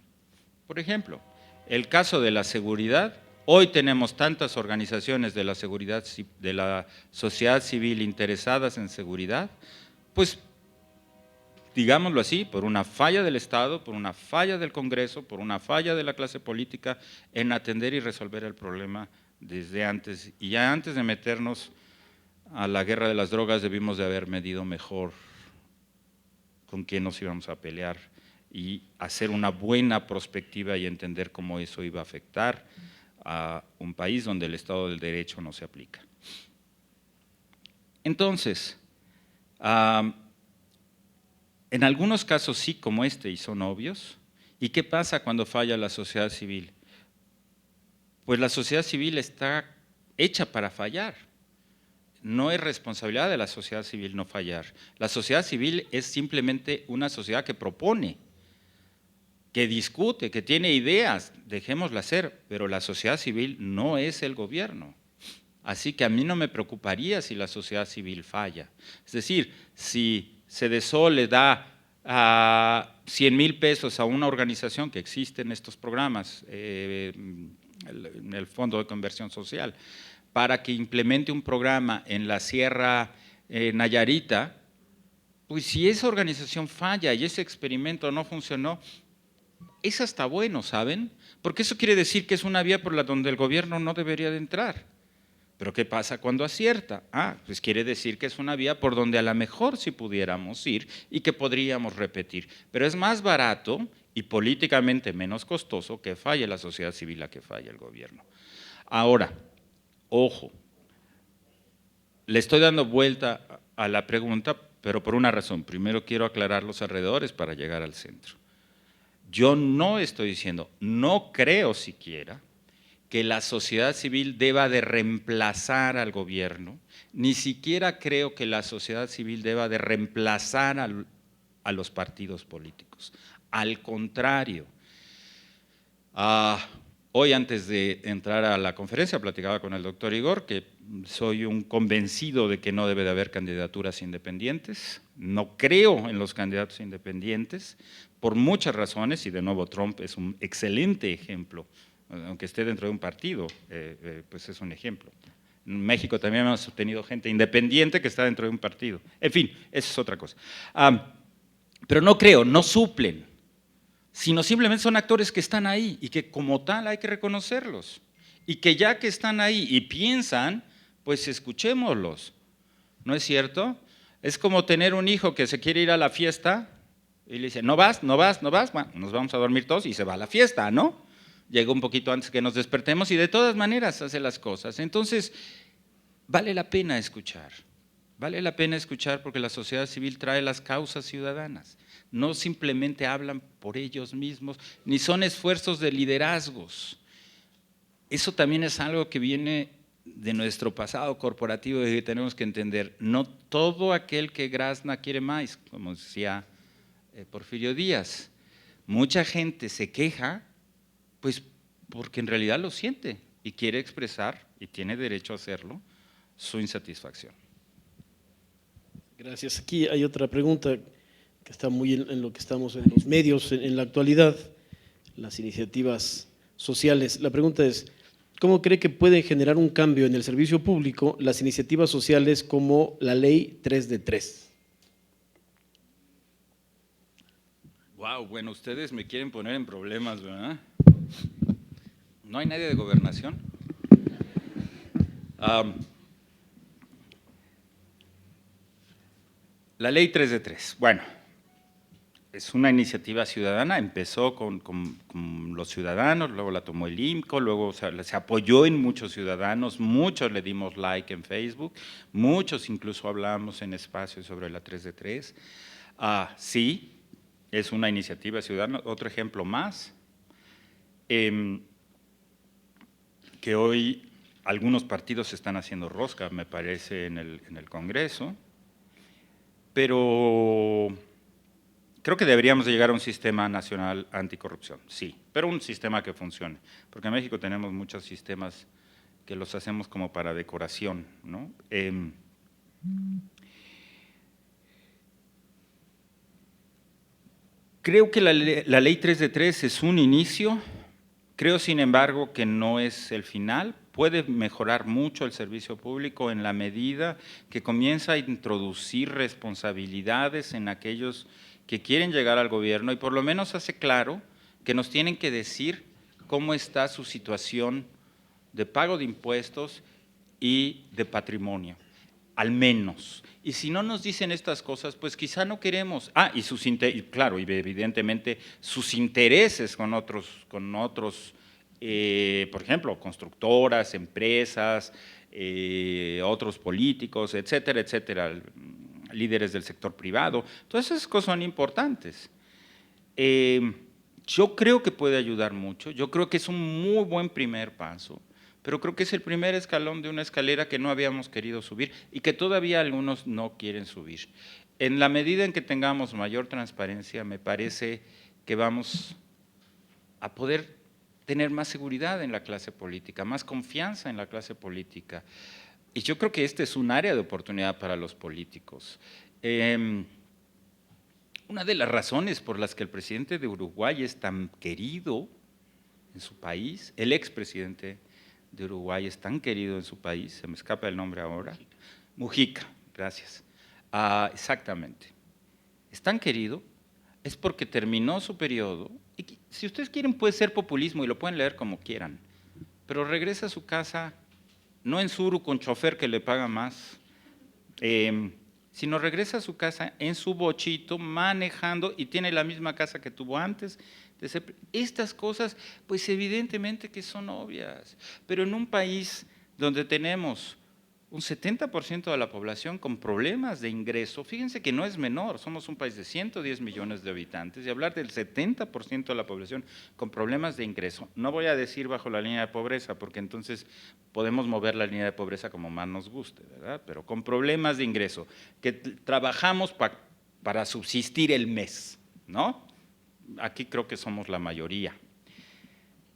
Por ejemplo, el caso de la seguridad, hoy tenemos tantas organizaciones de la seguridad, de la sociedad civil interesadas en seguridad, pues digámoslo así, por una falla del Estado, por una falla del Congreso, por una falla de la clase política en atender y resolver el problema desde antes. Y ya antes de meternos a la guerra de las drogas debimos de haber medido mejor con quién nos íbamos a pelear y hacer una buena prospectiva y entender cómo eso iba a afectar a un país donde el Estado del Derecho no se aplica. Entonces, en algunos casos sí, como este, y son obvios. ¿Y qué pasa cuando falla la sociedad civil? Pues la sociedad civil está hecha para fallar. No es responsabilidad de la sociedad civil no fallar. La sociedad civil es simplemente una sociedad que propone, que discute, que tiene ideas, dejémosla ser, pero la sociedad civil no es el gobierno. Así que a mí no me preocuparía si la sociedad civil falla. Es decir, si Cedesol le da 100,000 pesos a una organización que existe en estos programas, en el Fondo de Conversión Social, para que implemente un programa en la Sierra Nayarita, pues si esa organización falla y ese experimento no funcionó, es hasta bueno, ¿saben? Porque eso quiere decir que es una vía por la donde el gobierno no debería de entrar. ¿Pero qué pasa cuando acierta? Pues quiere decir que es una vía por donde a lo mejor sí pudiéramos ir y que podríamos repetir. Pero es más barato y políticamente menos costoso que falle la sociedad civil a que falle el gobierno. Ahora, ojo, le estoy dando vuelta a la pregunta, pero por una razón. Primero quiero aclarar los alrededores para llegar al centro. Yo no estoy diciendo, no creo siquiera que la sociedad civil deba de reemplazar al gobierno, ni siquiera creo que la sociedad civil deba de reemplazar a los partidos políticos. Al contrario, hoy antes de entrar a la conferencia platicaba con el doctor Igor que soy un convencido de que no debe de haber candidaturas independientes, no creo en los candidatos independientes por muchas razones y de nuevo Trump es un excelente ejemplo, aunque esté dentro de un partido, pues es un ejemplo. En México también hemos tenido gente independiente que está dentro de un partido, en fin, eso es otra cosa. Pero no creo, no suplen, sino simplemente son actores que están ahí y que como tal hay que reconocerlos. Y que ya que están ahí y piensan, pues escuchémoslos. ¿No es cierto? Es como tener un hijo que se quiere ir a la fiesta y le dice, no vas, no vas, no vas, bueno, nos vamos a dormir todos y se va a la fiesta, ¿no? Llega un poquito antes que nos despertemos y de todas maneras hace las cosas. Entonces, vale la pena escuchar. Vale la pena escuchar porque la sociedad civil trae las causas ciudadanas. No simplemente hablan por ellos mismos, ni son esfuerzos de liderazgos. Eso también es algo que viene de nuestro pasado corporativo y que tenemos que entender. No todo aquel que grazna quiere más, como decía Porfirio Díaz. Mucha gente se queja, pues porque en realidad lo siente y quiere expresar, y tiene derecho a hacerlo, su insatisfacción.
Gracias. Aquí hay otra pregunta que está muy en lo que estamos en los medios en la actualidad, las iniciativas sociales. La pregunta es, ¿cómo cree que pueden generar un cambio en el servicio público las iniciativas sociales como la Ley 3 de 3?
Wow, bueno, ustedes me quieren poner en problemas, ¿verdad? ¿No hay nadie de gobernación? La Ley 3 de 3, bueno, es una iniciativa ciudadana, empezó con los ciudadanos, luego la tomó el IMCO, luego se apoyó en muchos ciudadanos, muchos le dimos like en Facebook, muchos incluso hablamos en espacios sobre la 3 de 3. Sí, es una iniciativa ciudadana. Otro ejemplo más, que hoy algunos partidos están haciendo rosca, me parece, en el Congreso, pero creo que deberíamos de llegar a un sistema nacional anticorrupción, sí, pero un sistema que funcione, porque en México tenemos muchos sistemas que los hacemos como para decoración, ¿no? Creo que la Ley 3 de 3 es un inicio, creo sin embargo que no es el final, puede mejorar mucho el servicio público en la medida que comienza a introducir responsabilidades en aquellos que quieren llegar al gobierno y por lo menos hace claro que nos tienen que decir cómo está su situación de pago de impuestos y de patrimonio, al menos. Y si no nos dicen estas cosas, pues quizá no queremos. Claro, y evidentemente sus intereses con otros por ejemplo, constructoras, empresas, otros políticos, etcétera, etcétera, líderes del sector privado. Todas esas cosas son importantes. Yo creo que puede ayudar mucho, yo creo que es un muy buen primer paso, pero creo que es el primer escalón de una escalera que no habíamos querido subir y que todavía algunos no quieren subir. En la medida en que tengamos mayor transparencia, me parece que vamos a poder tener más seguridad en la clase política, más confianza en la clase política. Y yo creo que este es un área de oportunidad para los políticos. Una de las razones por las que el presidente de Uruguay es tan querido en su país, el expresidente de Uruguay es tan querido en su país, se me escapa el nombre ahora, Mujica, gracias. Exactamente. Es tan querido, es porque terminó su periodo, y si ustedes quieren puede ser populismo y lo pueden leer como quieran, pero regresa a su casa, no en suru con chofer que le paga más, sino regresa a su casa en su bochito, manejando, y tiene la misma casa que tuvo antes. Estas cosas, pues evidentemente que son obvias, pero en un país donde tenemos un 70% de la población con problemas de ingreso, fíjense que no es menor, somos un país de 110 millones de habitantes y hablar del 70% de la población con problemas de ingreso, no voy a decir bajo la línea de pobreza, porque entonces podemos mover la línea de pobreza como más nos guste, ¿verdad? Pero con problemas de ingreso, que trabajamos para subsistir el mes, ¿no? Aquí creo que somos la mayoría.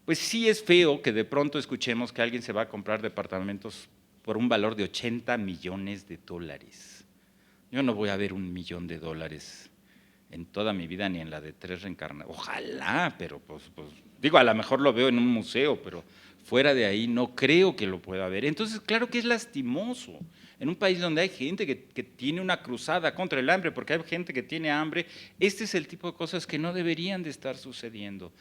Pues sí es feo que de pronto escuchemos que alguien se va a comprar departamentos por un valor de 80 millones de dólares. Yo no voy a ver $1 millón en toda mi vida, ni en la de 3 reencarnaciones. Ojalá, pero pues, digo, a lo mejor lo veo en un museo, pero fuera de ahí no creo que lo pueda ver. Entonces, claro que es lastimoso. En un país donde hay gente que tiene una cruzada contra el hambre, porque hay gente que tiene hambre, este es el tipo de cosas que no deberían de estar sucediendo.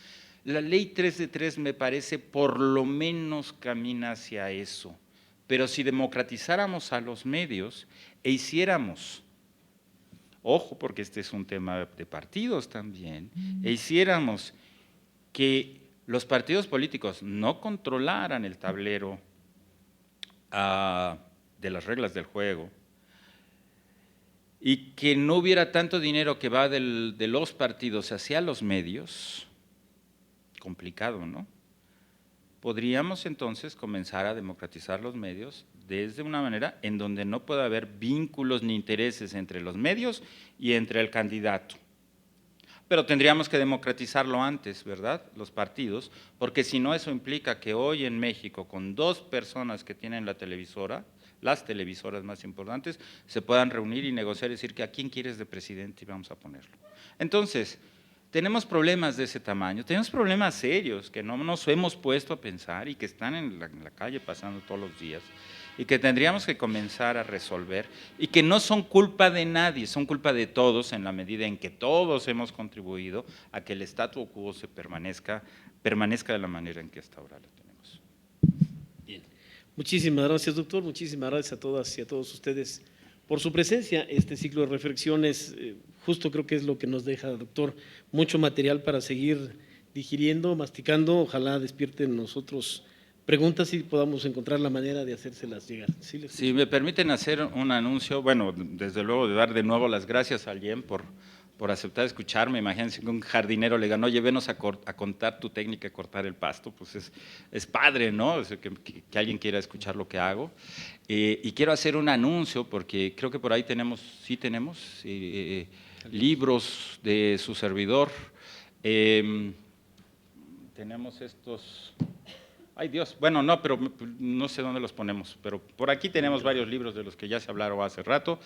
La ley 3 de 3 me parece por lo menos camina hacia eso. Pero si democratizáramos a los medios e hiciéramos, ojo porque este es un tema de partidos también, e hiciéramos que los partidos políticos no controlaran el tablero de las reglas del juego y que no hubiera tanto dinero que va de los partidos hacia los medios, complicado, ¿no? Podríamos entonces comenzar a democratizar los medios desde una manera en donde no pueda haber vínculos ni intereses entre los medios y entre el candidato. Pero tendríamos que democratizarlo antes, ¿verdad?, los partidos, porque si no eso implica que hoy en México, con 2 personas que tienen la televisora, las televisoras más importantes, se puedan reunir y negociar y decir que a quién quieres de presidente y vamos a ponerlo. Entonces, tenemos problemas de ese tamaño, tenemos problemas serios que no nos hemos puesto a pensar y que están en la calle pasando todos los días y que tendríamos que comenzar a resolver y que no son culpa de nadie, son culpa de todos en la medida en que todos hemos contribuido a que el statu quo se permanezca de la manera en que hasta ahora lo tenemos.
Bien. Muchísimas gracias, doctor. Muchísimas gracias a todas y a todos ustedes por su presencia. Este ciclo de reflexiones justo creo que es lo que nos deja, doctor, mucho material para seguir digiriendo, masticando. Ojalá despierten en nosotros preguntas y podamos encontrar la manera de hacérselas llegar. ¿Sí?
Si me permiten hacer un anuncio, bueno, desde luego de dar de nuevo las gracias a alguien por aceptar escucharme. Imagínense que un jardinero le ganó, oye, venos a contar tu técnica de cortar el pasto, pues es padre, ¿no? O sea, que alguien quiera escuchar lo que hago. Y quiero hacer un anuncio porque creo que por ahí tenemos libros de su servidor. Tenemos estos… Ay Dios, bueno, no, pero no sé dónde los ponemos, pero por aquí tenemos varios libros de los que ya se hablaron hace rato.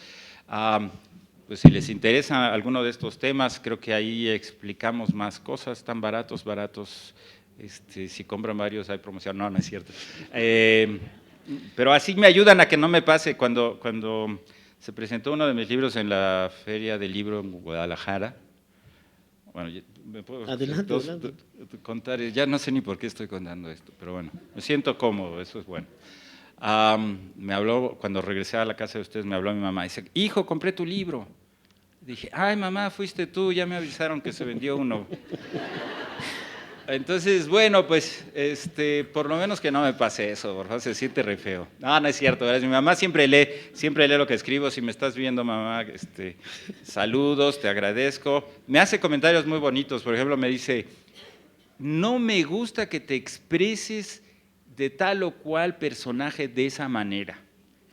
Pues si les interesa alguno de estos temas, creo que ahí explicamos más cosas, tan baratos, si compran varios hay promoción, no es cierto. Pero así me ayudan a que no me pase cuando se presentó uno de mis libros en la Feria del Libro en Guadalajara. Bueno, me puedo
adelante.
contar, ya no sé ni por qué estoy contando esto, pero bueno, me siento cómodo, eso es bueno. Me habló, cuando regresé a la casa de ustedes, me habló mi mamá, dice, hijo, compré tu libro. Dije, ay mamá, fuiste tú, ya me avisaron que se vendió uno. Entonces, bueno, pues, por lo menos que no me pase eso, por favor, se siente re feo. No, no es cierto, ¿verdad? Mi mamá siempre lee lo que escribo. Si me estás viendo, mamá, saludos, te agradezco. Me hace comentarios muy bonitos, por ejemplo, me dice, no me gusta que te expreses de tal o cual personaje de esa manera.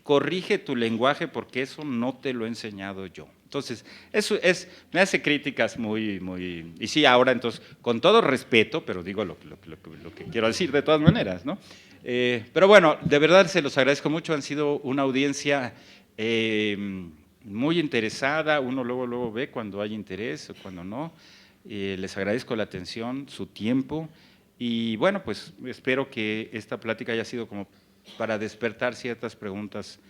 Corrige tu lenguaje porque eso no te lo he enseñado yo. Entonces, me hace críticas muy… Y sí, ahora entonces, con todo respeto, pero digo lo que quiero decir de todas maneras, ¿no? Pero bueno, de verdad se los agradezco mucho, han sido una audiencia muy interesada, uno luego ve cuando hay interés o cuando no. Les agradezco la atención, su tiempo y bueno, pues espero que esta plática haya sido como para despertar ciertas preguntas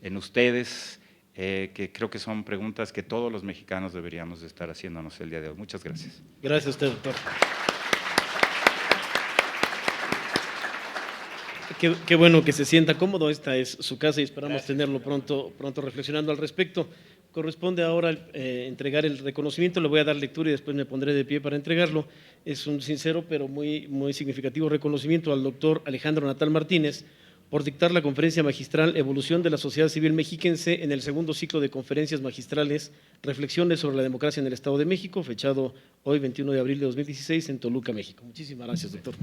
en ustedes, que creo que son preguntas que todos los mexicanos deberíamos de estar haciéndonos el día de hoy. Muchas gracias.
Gracias a usted, doctor. Qué bueno que se sienta cómodo, esta es su casa y esperamos tenerlo pronto reflexionando al respecto. Corresponde ahora entregar el reconocimiento, le voy a dar lectura y después me pondré de pie para entregarlo. Es un sincero pero muy significativo reconocimiento al doctor Alejandro Natal Martínez por dictar la conferencia magistral Evolución de la Sociedad Civil Mexiquense en el segundo ciclo de conferencias magistrales Reflexiones sobre la democracia en el Estado de México, fechado hoy 21 de abril de 2016 en Toluca, México. Muchísimas gracias, doctor.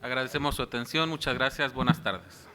Agradecemos su atención, muchas gracias, buenas tardes.